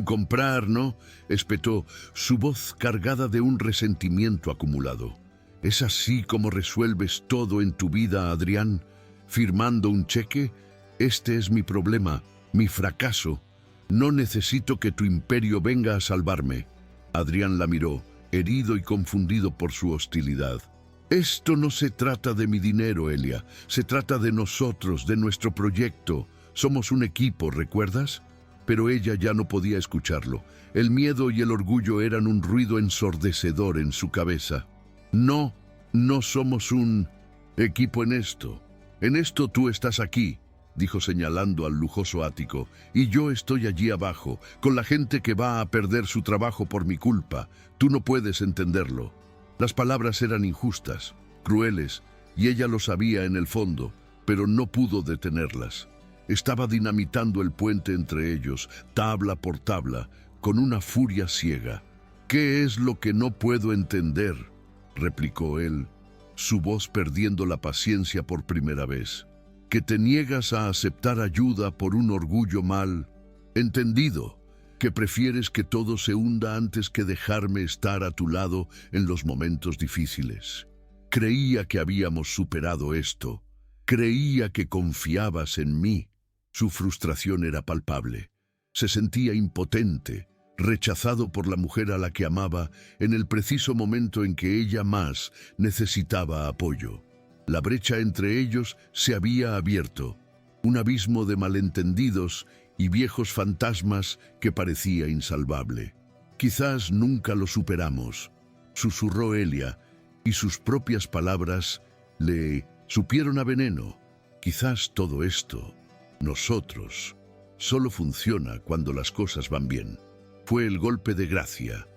comprar, ¿no? Espetó, su voz cargada de un resentimiento acumulado. ¿Es así como resuelves todo en tu vida, Adrián? ¿Firmando un cheque? Este es mi problema, mi fracaso. No necesito que tu imperio venga a salvarme. Adrián la miró, herido y confundido por su hostilidad. Esto no se trata de mi dinero, Elia. Se trata de nosotros, de nuestro proyecto. Somos un equipo, ¿recuerdas? Pero ella ya no podía escucharlo. El miedo y el orgullo eran un ruido ensordecedor en su cabeza. No, no somos un equipo en esto. En esto tú estás aquí, dijo señalando al lujoso ático, y yo estoy allí abajo, con la gente que va a perder su trabajo por mi culpa. Tú no puedes entenderlo. Las palabras eran injustas, crueles, y ella lo sabía en el fondo, pero no pudo detenerlas. Estaba dinamitando el puente entre ellos, tabla por tabla, con una furia ciega. ¿Qué es lo que no puedo entender?, replicó él, su voz perdiendo la paciencia por primera vez. ¿Que te niegas a aceptar ayuda por un orgullo mal entendido? ¿Que prefieres que todo se hunda antes que dejarme estar a tu lado en los momentos difíciles? Creía que habíamos superado esto. Creía que confiabas en mí. Su frustración era palpable. Se sentía impotente, rechazado por la mujer a la que amaba en el preciso momento en que ella más necesitaba apoyo. La brecha entre ellos se había abierto, un abismo de malentendidos y viejos fantasmas que parecía insalvable. Quizás nunca lo superamos, susurró Elia, y sus propias palabras le supieron a veneno. Quizás todo esto, nosotros, solo funciona cuando las cosas van bien. Fue el golpe de gracia.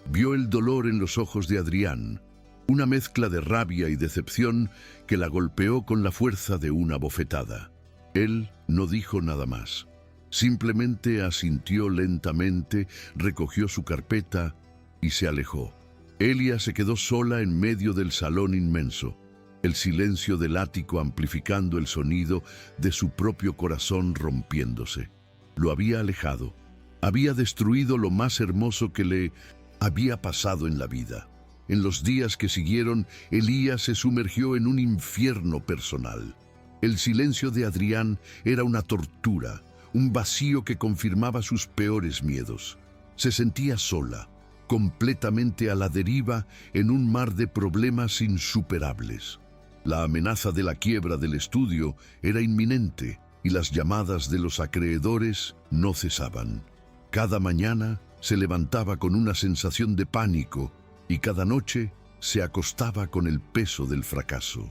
Vio el dolor en los ojos de Adrián, una mezcla de rabia y decepción que la golpeó con la fuerza de una bofetada. Él no dijo nada más. Simplemente asintió lentamente, recogió su carpeta y se alejó. Elia se quedó sola en medio del salón inmenso, el silencio del ático amplificando el sonido de su propio corazón rompiéndose. Lo había alejado. Había destruido lo más hermoso que le había pasado en la vida. En los días que siguieron, Elías se sumergió en un infierno personal. El silencio de Adrián era una tortura, un vacío que confirmaba sus peores miedos. Se sentía sola, completamente a la deriva en un mar de problemas insuperables. La amenaza de la quiebra del estudio era inminente. y las llamadas de los acreedores no cesaban. Cada mañana se levantaba con una sensación de pánico y cada noche se acostaba con el peso del fracaso.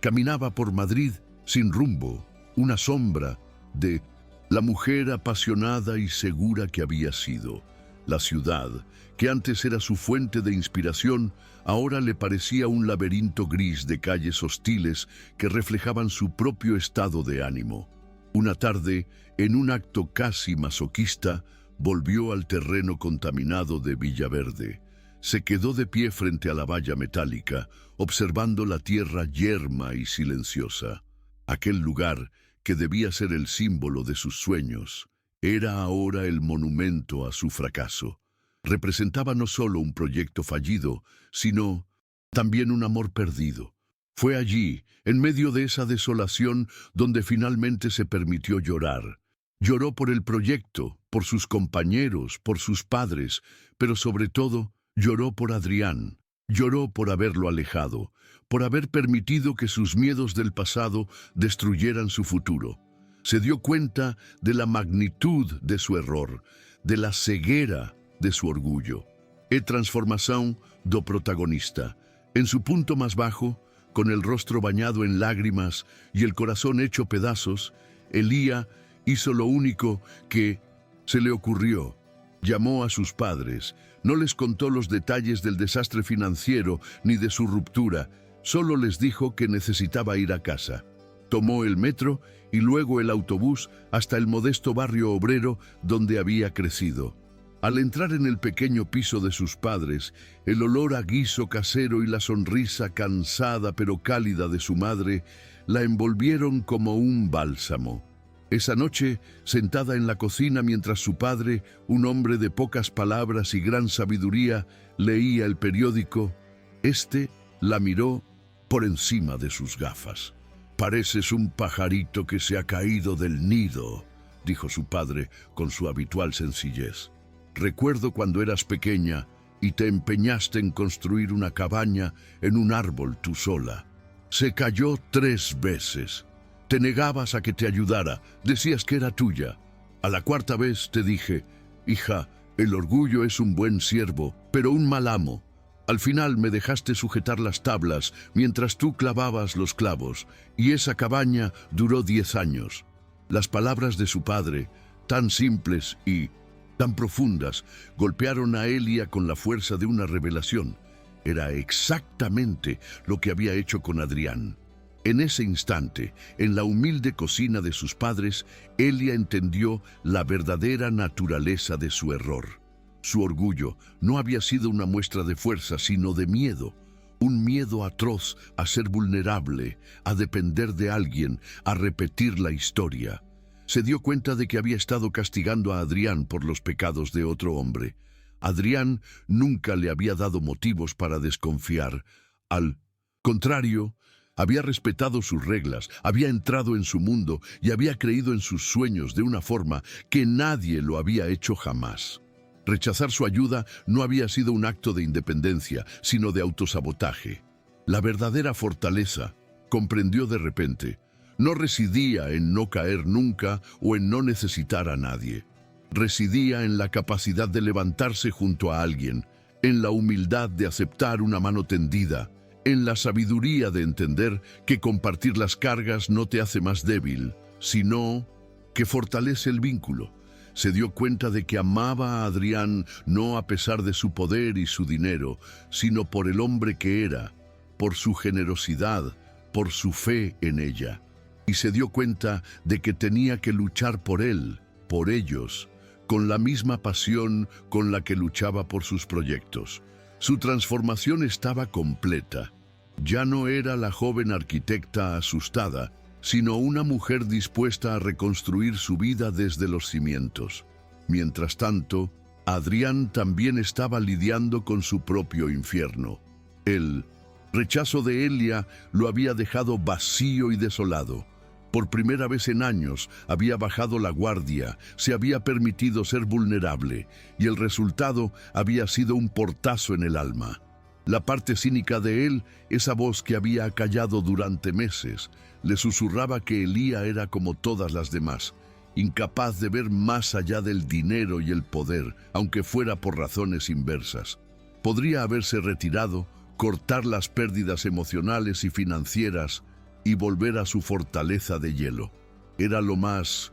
Caminaba por Madrid sin rumbo, una sombra de la mujer apasionada y segura que había sido. La ciudad, que antes era su fuente de inspiración, ahora le parecía un laberinto gris de calles hostiles que reflejaban su propio estado de ánimo. Una tarde, en un acto casi masoquista, volvió al terreno contaminado de Villaverde. Se quedó de pie frente a la valla metálica, observando la tierra yerma y silenciosa. Aquel lugar, que debía ser el símbolo de sus sueños, era ahora el monumento a su fracaso. Representaba no solo un proyecto fallido, sino también un amor perdido. Fue allí, en medio de esa desolación, donde finalmente se permitió llorar. Lloró por el proyecto, por sus compañeros, por sus padres, pero sobre todo, lloró por Adrián. Lloró por haberlo alejado, por haber permitido que sus miedos del pasado destruyeran su futuro. Se dio cuenta de la magnitud de su error, de la ceguera de su orgullo. E transformación do protagonista. En su punto más bajo, con el rostro bañado en lágrimas y el corazón hecho pedazos, Elía hizo lo único que se le ocurrió. Llamó a sus padres. No les contó los detalles del desastre financiero ni de su ruptura. Solo les dijo que necesitaba ir a casa. Tomó el metro y luego el autobús hasta el modesto barrio obrero donde había crecido. Al entrar en el pequeño piso de sus padres, el olor a guiso casero y la sonrisa cansada pero cálida de su madre la envolvieron como un bálsamo. Esa noche, sentada en la cocina mientras su padre, un hombre de pocas palabras y gran sabiduría, leía el periódico, la miró por encima de sus gafas. «Pareces un pajarito que se ha caído del nido», dijo su padre con su habitual sencillez. «Recuerdo cuando eras pequeña y te empeñaste en construir una cabaña en un árbol tú sola. Se cayó 3 veces. Te negabas a que te ayudara, decías que era tuya. A la 4ª vez te dije, hija, el orgullo es un buen siervo, pero un mal amo. Al final me dejaste sujetar las tablas mientras tú clavabas los clavos, y esa cabaña duró 10 años. Las palabras de su padre, tan simples y tan profundas, golpearon a Elia con la fuerza de una revelación. Era exactamente lo que había hecho con Adrián. En ese instante, en la humilde cocina de sus padres, Elia entendió la verdadera naturaleza de su error. Su orgullo no había sido una muestra de fuerza, sino de miedo. Un miedo atroz a ser vulnerable, a depender de alguien, a repetir la historia. Se dio cuenta de que había estado castigando a Adrián por los pecados de otro hombre. Adrián nunca le había dado motivos para desconfiar. Al contrario, había respetado sus reglas, había entrado en su mundo y había creído en sus sueños de una forma que nadie lo había hecho jamás. Rechazar su ayuda no había sido un acto de independencia, sino de autosabotaje. La verdadera fortaleza, comprendió de repente, no residía en no caer nunca o en no necesitar a nadie. Residía en la capacidad de levantarse junto a alguien, en la humildad de aceptar una mano tendida, en la sabiduría de entender que compartir las cargas no te hace más débil, sino que fortalece el vínculo. Se dio cuenta de que amaba a Adrián no a pesar de su poder y su dinero, sino por el hombre que era, por su generosidad, por su fe en ella. Y se dio cuenta de que tenía que luchar por él, por ellos, con la misma pasión con la que luchaba por sus proyectos. Su transformación estaba completa. Ya no era la joven arquitecta asustada, sino una mujer dispuesta a reconstruir su vida desde los cimientos. Mientras tanto, Adrián también estaba lidiando con su propio infierno. El rechazo de Elia lo había dejado vacío y desolado. Por primera vez en años había bajado la guardia, se había permitido ser vulnerable, y el resultado había sido un portazo en el alma. La parte cínica de él, esa voz que había acallado durante meses, le susurraba que Elía era como todas las demás, incapaz de ver más allá del dinero y el poder, aunque fuera por razones inversas. Podría haberse retirado, cortar las pérdidas emocionales y financieras y volver a su fortaleza de hielo. Era lo más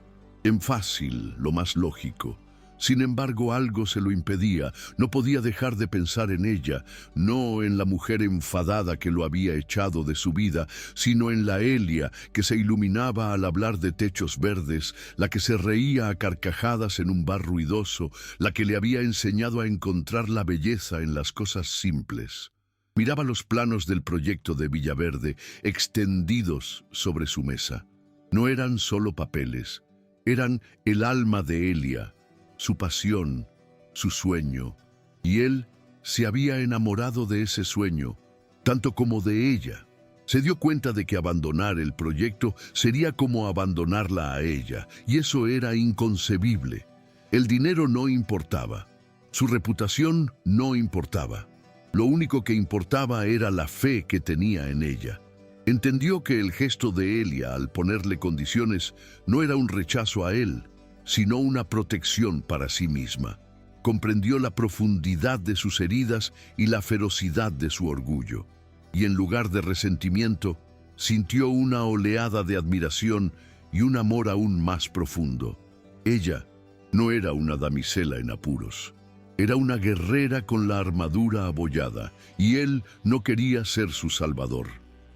fácil, lo más lógico. Sin embargo, algo se lo impedía. No podía dejar de pensar en ella, no en la mujer enfadada que lo había echado de su vida, sino en la Elia que se iluminaba al hablar de techos verdes, la que se reía a carcajadas en un bar ruidoso, la que le había enseñado a encontrar la belleza en las cosas simples. Miraba los planos del proyecto de Villaverde extendidos sobre su mesa. No eran solo papeles, eran el alma de Elia, su pasión, su sueño, y él se había enamorado de ese sueño, tanto como de ella. Se dio cuenta de que abandonar el proyecto sería como abandonarla a ella, y eso era inconcebible. El dinero no importaba, su reputación no importaba. Lo único que importaba era la fe que tenía en ella. Entendió que el gesto de Elia al ponerle condiciones no era un rechazo a él, sino una protección para sí misma. Comprendió la profundidad de sus heridas y la ferocidad de su orgullo, y en lugar de resentimiento, sintió una oleada de admiración y un amor aún más profundo. Ella no era una damisela en apuros, era una guerrera con la armadura abollada, y él no quería ser su salvador.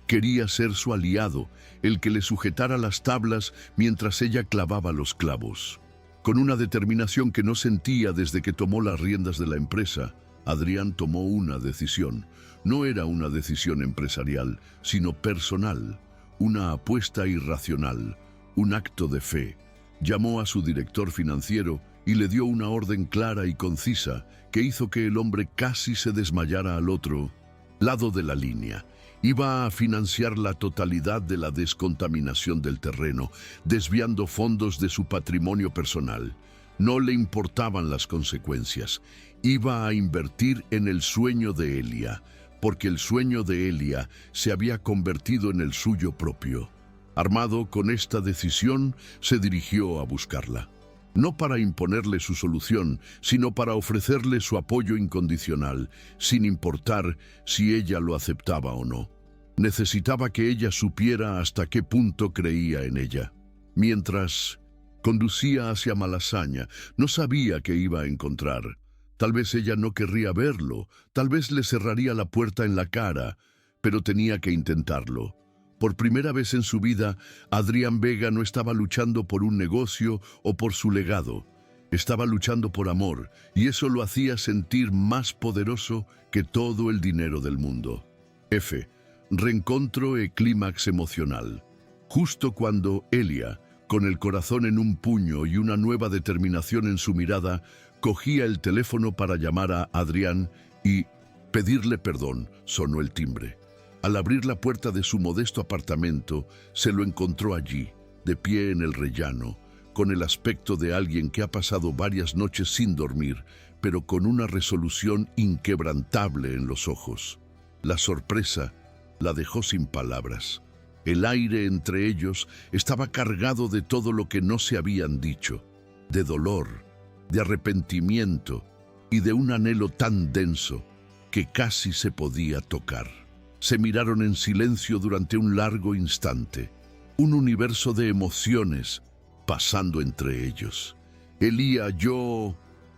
Quería ser su aliado, el que le sujetara las tablas mientras ella clavaba los clavos. Con una determinación que no sentía desde que tomó las riendas de la empresa, Adrián tomó una decisión. No era una decisión empresarial, sino personal, una apuesta irracional, un acto de fe. Llamó a su director financiero y le dio una orden clara y concisa que hizo que el hombre casi se desmayara al otro lado de la línea. Iba a financiar la totalidad de la descontaminación del terreno, desviando fondos de su patrimonio personal. No le importaban las consecuencias. Iba a invertir en el sueño de Elia, porque el sueño de Elia se había convertido en el suyo propio. Armado con esta decisión, se dirigió a buscarla. No para imponerle su solución, sino para ofrecerle su apoyo incondicional, sin importar si ella lo aceptaba o no. Necesitaba que ella supiera hasta qué punto creía en ella. Mientras conducía hacia Malasaña, no sabía qué iba a encontrar. Tal vez ella no querría verlo, tal vez le cerraría la puerta en la cara, pero tenía que intentarlo. Por primera vez en su vida, Adrián Vega no estaba luchando por un negocio o por su legado. Estaba luchando por amor, y eso lo hacía sentir más poderoso que todo el dinero del mundo. F. Reencontro e clímax emocional. Justo cuando Elia, con el corazón en un puño y una nueva determinación en su mirada, cogía el teléfono para llamar a Adrián y pedirle perdón, sonó el timbre. Al abrir la puerta de su modesto apartamento, se lo encontró allí, de pie en el rellano, con el aspecto de alguien que ha pasado varias noches sin dormir, pero con una resolución inquebrantable en los ojos. La sorpresa la dejó sin palabras. El aire entre ellos estaba cargado de todo lo que no se habían dicho, de dolor, de arrepentimiento y de un anhelo tan denso que casi se podía tocar. Se miraron en silencio durante un largo instante, un universo de emociones pasando entre ellos. Elía,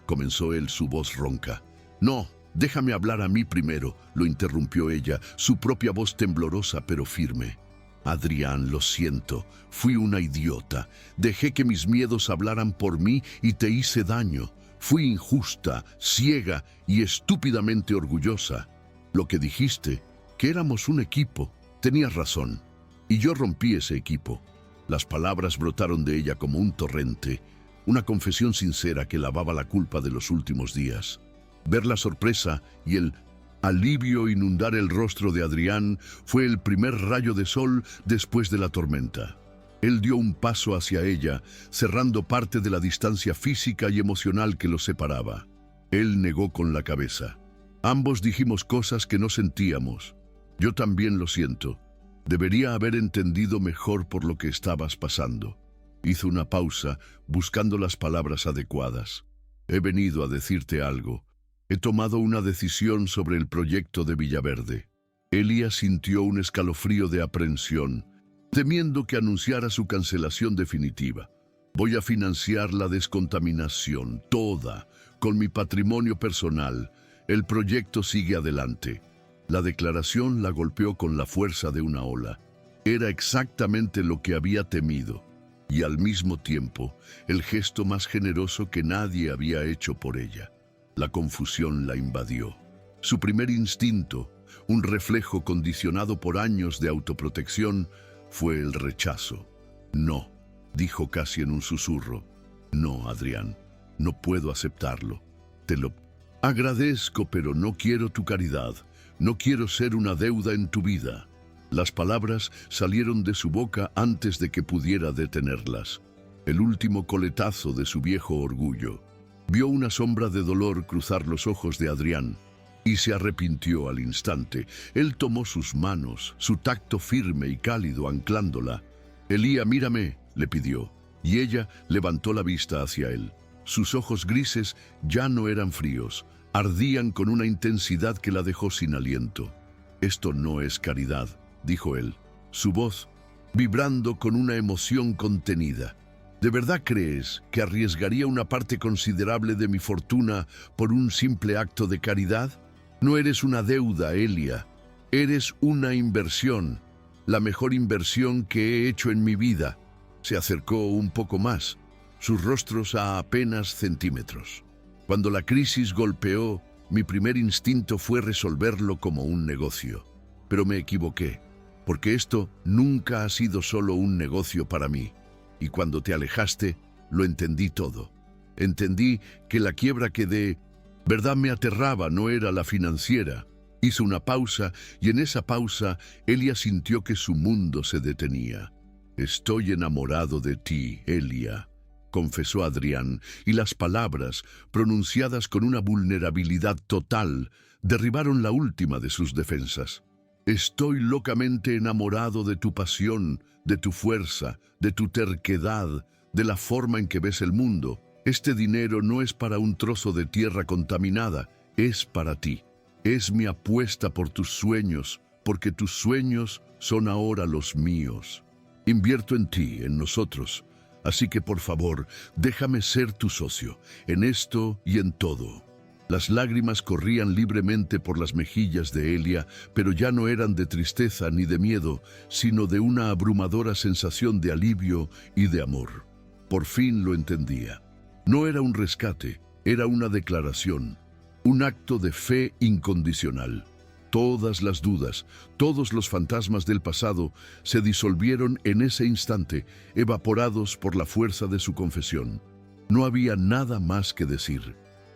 comenzó él, su voz ronca. No, déjame hablar a mí primero, lo interrumpió ella, su propia voz temblorosa pero firme. Adrián, lo siento, fui una idiota. Dejé que mis miedos hablaran por mí y te hice daño. Fui injusta, ciega y estúpidamente orgullosa. Lo que dijiste, que éramos un equipo, tenías razón. Y yo rompí ese equipo. Las palabras brotaron de ella como un torrente, una confesión sincera que lavaba la culpa de los últimos días. Ver la sorpresa y el alivio inundar el rostro de Adrián fue el primer rayo de sol después de la tormenta. Él dio un paso hacia ella, cerrando parte de la distancia física y emocional que los separaba. Él negó con la cabeza. Ambos dijimos cosas que no sentíamos. Yo también lo siento. Debería haber entendido mejor por lo que estabas pasando. Hizo una pausa, buscando las palabras adecuadas. He venido a decirte algo. He tomado una decisión sobre el proyecto de Villaverde. Elia sintió un escalofrío de aprensión, temiendo que anunciara su cancelación definitiva. Voy a financiar la descontaminación, toda, con mi patrimonio personal. El proyecto sigue adelante. La declaración la golpeó con la fuerza de una ola. Era exactamente lo que había temido, y al mismo tiempo, el gesto más generoso que nadie había hecho por ella. La confusión la invadió. Su primer instinto, un reflejo condicionado por años de autoprotección, fue el rechazo. No, dijo casi en un susurro. No, Adrián, no puedo aceptarlo. Te lo agradezco, pero no quiero tu caridad. No quiero ser una deuda en tu vida. Las palabras salieron de su boca antes de que pudiera detenerlas. El último coletazo de su viejo orgullo. Vio una sombra de dolor cruzar los ojos de Adrián y se arrepintió al instante. Él tomó sus manos, su tacto firme y cálido anclándola. «Elía, mírame», le pidió, y ella levantó la vista hacia él. Sus ojos grises ya no eran fríos, ardían con una intensidad que la dejó sin aliento. «Esto no es caridad», dijo él, su voz vibrando con una emoción contenida. ¿De verdad crees que arriesgaría una parte considerable de mi fortuna por un simple acto de caridad? No eres una deuda, Elia. Eres una inversión, la mejor inversión que he hecho en mi vida. Se acercó un poco más, sus rostros a apenas centímetros. Cuando la crisis golpeó, mi primer instinto fue resolverlo como un negocio. Pero me equivoqué, porque esto nunca ha sido solo un negocio para mí. Y cuando te alejaste, lo entendí todo. Entendí que la quiebra que de verdad me aterraba no era la financiera. Hizo una pausa y en esa pausa Elia sintió que su mundo se detenía. «Estoy enamorado de ti, Elia», confesó Adrián, y las palabras, pronunciadas con una vulnerabilidad total, derribaron la última de sus defensas. «Estoy locamente enamorado de tu pasión, de tu fuerza, de tu terquedad, de la forma en que ves el mundo. Este dinero no es para un trozo de tierra contaminada, es para ti. Es mi apuesta por tus sueños, porque tus sueños son ahora los míos. Invierto en ti, en nosotros, así que por favor, déjame ser tu socio, en esto y en todo». Las lágrimas corrían libremente por las mejillas de Elia, pero ya no eran de tristeza ni de miedo, sino de una abrumadora sensación de alivio y de amor. Por fin lo entendía. No era un rescate, era una declaración, un acto de fe incondicional. Todas las dudas, todos los fantasmas del pasado se disolvieron en ese instante, evaporados por la fuerza de su confesión. No había nada más que decir.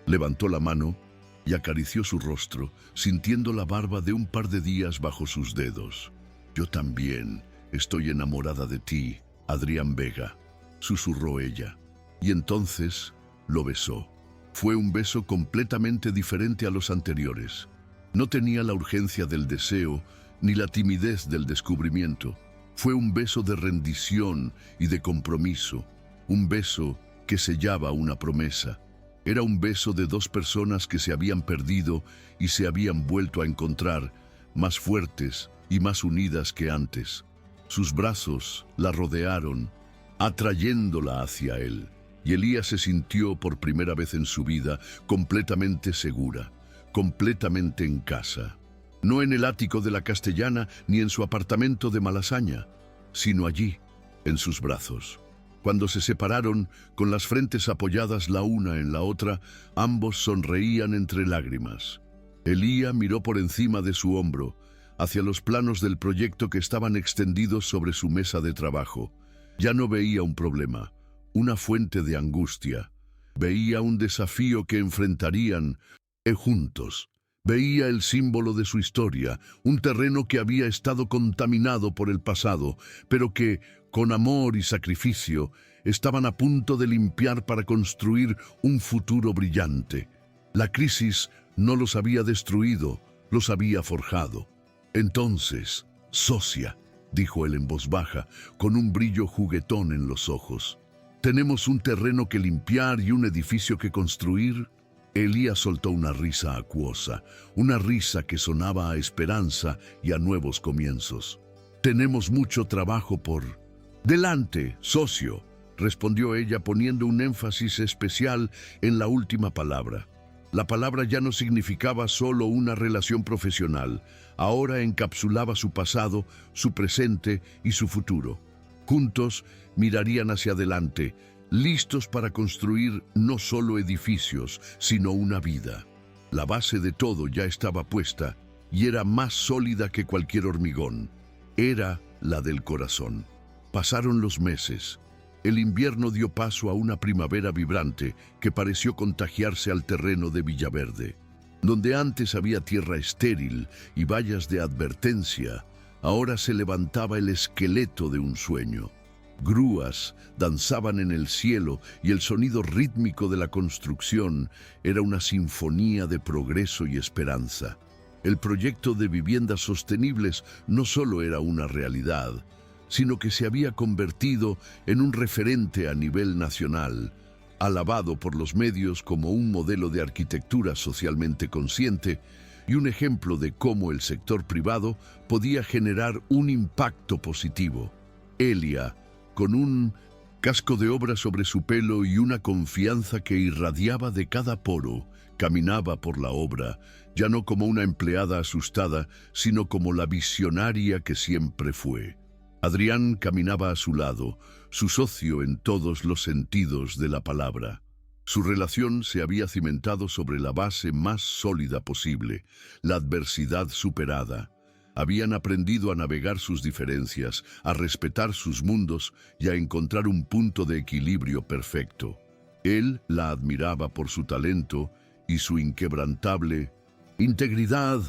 Levantó la mano y acarició su rostro, sintiendo la barba de un par de días bajo sus dedos. «Yo también estoy enamorada de ti, Adrián Vega», susurró ella. Y entonces lo besó. Fue un beso completamente diferente a los anteriores. No tenía la urgencia del deseo ni la timidez del descubrimiento. Fue un beso de rendición y de compromiso, un beso que sellaba una promesa. Era un beso de dos personas que se habían perdido y se habían vuelto a encontrar, más fuertes y más unidas que antes. Sus brazos la rodearon, atrayéndola hacia él, y Elía se sintió por primera vez en su vida completamente segura, completamente en casa. No en el ático de la Castellana ni en su apartamento de Malasaña, sino allí, en sus brazos. Cuando se separaron, con las frentes apoyadas la una en la otra, ambos sonreían entre lágrimas. Elía miró por encima de su hombro, hacia los planos del proyecto que estaban extendidos sobre su mesa de trabajo. Ya no veía un problema, una fuente de angustia. Veía un desafío que enfrentarían juntos. Veía el símbolo de su historia, un terreno que había estado contaminado por el pasado, pero que, con amor y sacrificio, estaban a punto de limpiar para construir un futuro brillante. La crisis no los había destruido, los había forjado. Entonces, socia, dijo él en voz baja, con un brillo juguetón en los ojos, ¿tenemos un terreno que limpiar y un edificio que construir? Elías soltó una risa acuosa, una risa que sonaba a esperanza y a nuevos comienzos. Tenemos mucho trabajo por... Delante, socio, respondió ella poniendo un énfasis especial en la última palabra. La palabra ya no significaba solo una relación profesional, ahora encapsulaba su pasado, su presente y su futuro. Juntos mirarían hacia adelante, listos para construir no solo edificios, sino una vida. La base de todo ya estaba puesta y era más sólida que cualquier hormigón. Era la del corazón. Pasaron los meses. El invierno dio paso a una primavera vibrante que pareció contagiarse al terreno de Villaverde. Donde antes había tierra estéril y vallas de advertencia, ahora se levantaba el esqueleto de un sueño. Grúas danzaban en el cielo y el sonido rítmico de la construcción era una sinfonía de progreso y esperanza. El proyecto de viviendas sostenibles no solo era una realidad, sino que se había convertido en un referente a nivel nacional, alabado por los medios como un modelo de arquitectura socialmente consciente y un ejemplo de cómo el sector privado podía generar un impacto positivo. Elia, con un casco de obra sobre su pelo y una confianza que irradiaba de cada poro, caminaba por la obra, ya no como una empleada asustada, sino como la visionaria que siempre fue. Adrián caminaba a su lado, su socio en todos los sentidos de la palabra. Su relación se había cimentado sobre la base más sólida posible, la adversidad superada. Habían aprendido a navegar sus diferencias, a respetar sus mundos y a encontrar un punto de equilibrio perfecto. Él la admiraba por su talento y su inquebrantable integridad.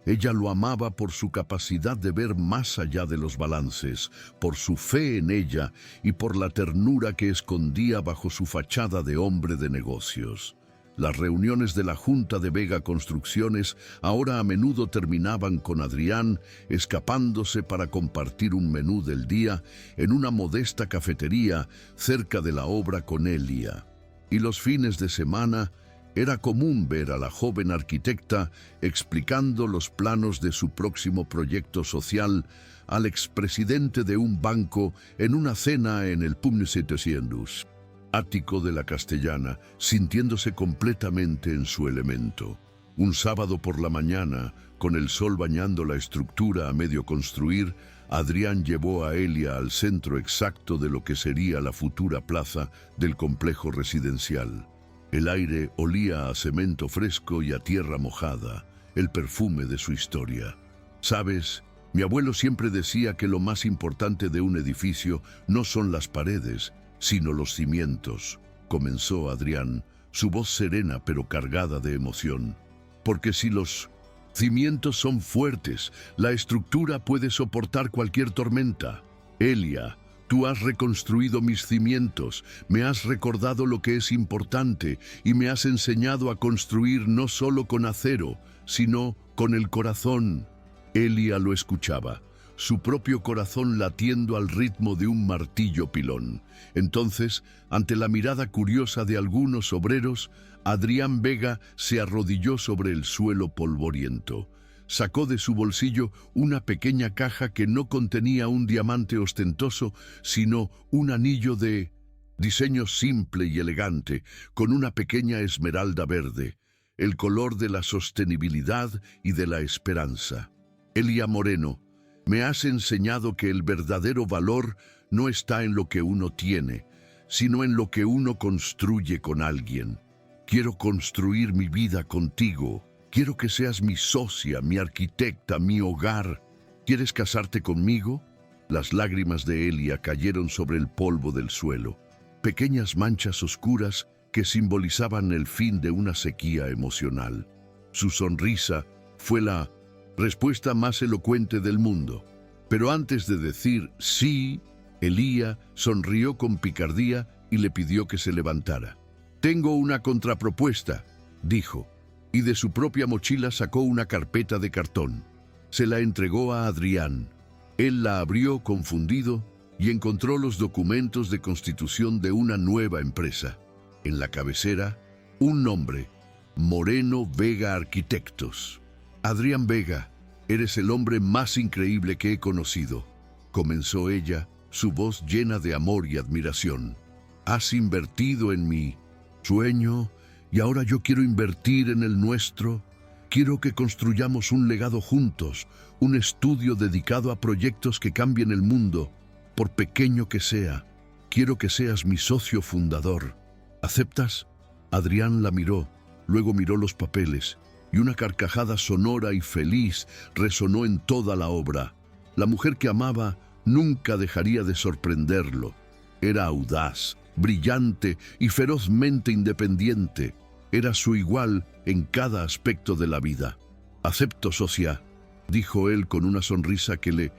Ella lo amaba por su capacidad de ver más allá de los balances, por su fe en ella y por la ternura que escondía bajo su fachada de hombre de negocios. Las reuniones de la Junta de Vega Construcciones ahora a menudo terminaban con Adrián escapándose para compartir un menú del día en una modesta cafetería cerca de la obra con Elia. Y los fines de semana era común ver a la joven arquitecta explicando los planos de su próximo proyecto social al expresidente de un banco en una cena en el Pub 700. Ático de la Castellana, sintiéndose completamente en su elemento. Un sábado por la mañana, con el sol bañando la estructura a medio construir, Adrián llevó a Elia al centro exacto de lo que sería la futura plaza del complejo residencial. El aire olía a cemento fresco y a tierra mojada, el perfume de su historia. ¿Sabes? Mi abuelo siempre decía que lo más importante de un edificio no son las paredes, sino los cimientos, comenzó Adrián, su voz serena pero cargada de emoción. Porque si los cimientos son fuertes, la estructura puede soportar cualquier tormenta. Elia, tú has reconstruido mis cimientos, me has recordado lo que es importante y me has enseñado a construir no solo con acero, sino con el corazón. Elia lo escuchaba, su propio corazón latiendo al ritmo de un martillo pilón. Entonces, ante la mirada curiosa de algunos obreros, Adrián Vega se arrodilló sobre el suelo polvoriento. Sacó de su bolsillo una pequeña caja que no contenía un diamante ostentoso, sino un anillo de diseño simple y elegante, con una pequeña esmeralda verde, el color de la sostenibilidad y de la esperanza. Elia Moreno, me has enseñado que el verdadero valor no está en lo que uno tiene, sino en lo que uno construye con alguien. Quiero construir mi vida contigo. Quiero que seas mi socia, mi arquitecta, mi hogar. ¿Quieres casarte conmigo? Las lágrimas de Elia cayeron sobre el polvo del suelo, pequeñas manchas oscuras que simbolizaban el fin de una sequía emocional. Su sonrisa fue la respuesta más elocuente del mundo. Pero antes de decir sí, Elia sonrió con picardía y le pidió que se levantara. Tengo una contrapropuesta, dijo. y de su propia mochila sacó una carpeta de cartón. Se la entregó a Adrián. Él la abrió confundido y encontró los documentos de constitución de una nueva empresa. En la cabecera, un nombre: Moreno Vega Arquitectos. Adrián Vega, eres el hombre más increíble que he conocido, comenzó ella, su voz llena de amor y admiración. Has invertido en mi sueño y ahora yo quiero invertir en el nuestro. Quiero que construyamos un legado juntos, un estudio dedicado a proyectos que cambien el mundo, por pequeño que sea. Quiero que seas mi socio fundador. ¿Aceptas? Adrián la miró, luego miró los papeles, y una carcajada sonora y feliz resonó en toda la obra. La mujer que amaba nunca dejaría de sorprenderlo. Era audaz, brillante y ferozmente independiente. Era su igual en cada aspecto de la vida. Acepto, socia, dijo él con una sonrisa que le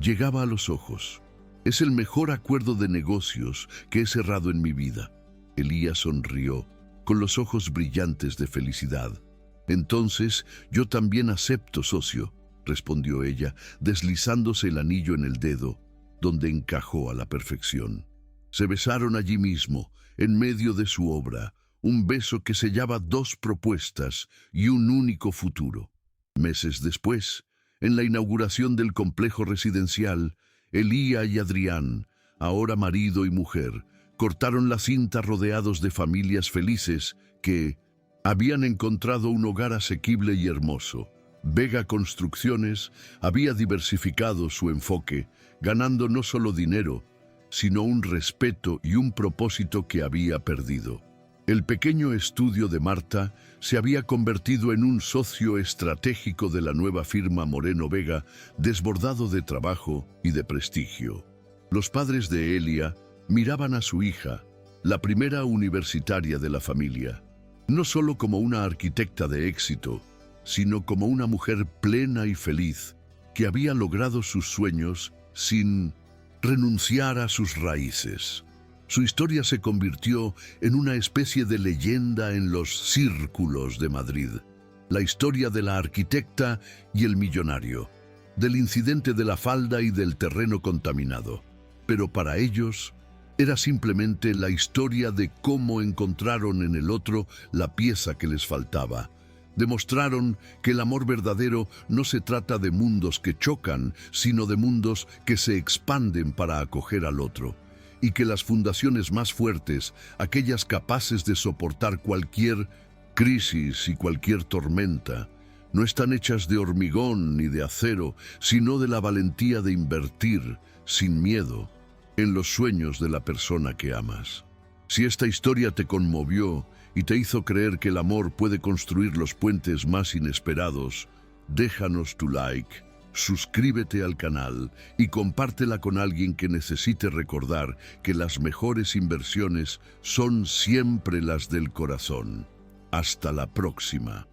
llegaba a los ojos. Es el mejor acuerdo de negocios que he cerrado en mi vida. Elías sonrió, con los ojos brillantes de felicidad. Entonces, yo también acepto, socio, respondió ella, deslizándose el anillo en el dedo, donde encajó a la perfección. Se besaron allí mismo, en medio de su obra, un beso que sellaba dos propuestas y un único futuro. Meses después, en la inauguración del complejo residencial, Elías y Adrián, ahora marido y mujer, cortaron la cinta rodeados de familias felices que habían encontrado un hogar asequible y hermoso. Vega Construcciones había diversificado su enfoque, ganando no solo dinero, sino un respeto y un propósito que había perdido. El pequeño estudio de Marta se había convertido en un socio estratégico de la nueva firma Moreno Vega, desbordado de trabajo y de prestigio. Los padres de Elia miraban a su hija, la primera universitaria de la familia, no solo como una arquitecta de éxito, sino como una mujer plena y feliz que había logrado sus sueños sin renunciar a sus raíces. Su historia se convirtió en una especie de leyenda en los círculos de Madrid. La historia de la arquitecta y el millonario, del incidente de la falda y del terreno contaminado. Pero para ellos era simplemente la historia de cómo encontraron en el otro la pieza que les faltaba. Demostraron que el amor verdadero no se trata de mundos que chocan, sino de mundos que se expanden para acoger al otro. Y que las fundaciones más fuertes, aquellas capaces de soportar cualquier crisis y cualquier tormenta, no están hechas de hormigón ni de acero, sino de la valentía de invertir, sin miedo, en los sueños de la persona que amas. Si esta historia te conmovió y te hizo creer que el amor puede construir los puentes más inesperados, déjanos tu like, suscríbete al canal y compártela con alguien que necesite recordar que las mejores inversiones son siempre las del corazón. Hasta la próxima.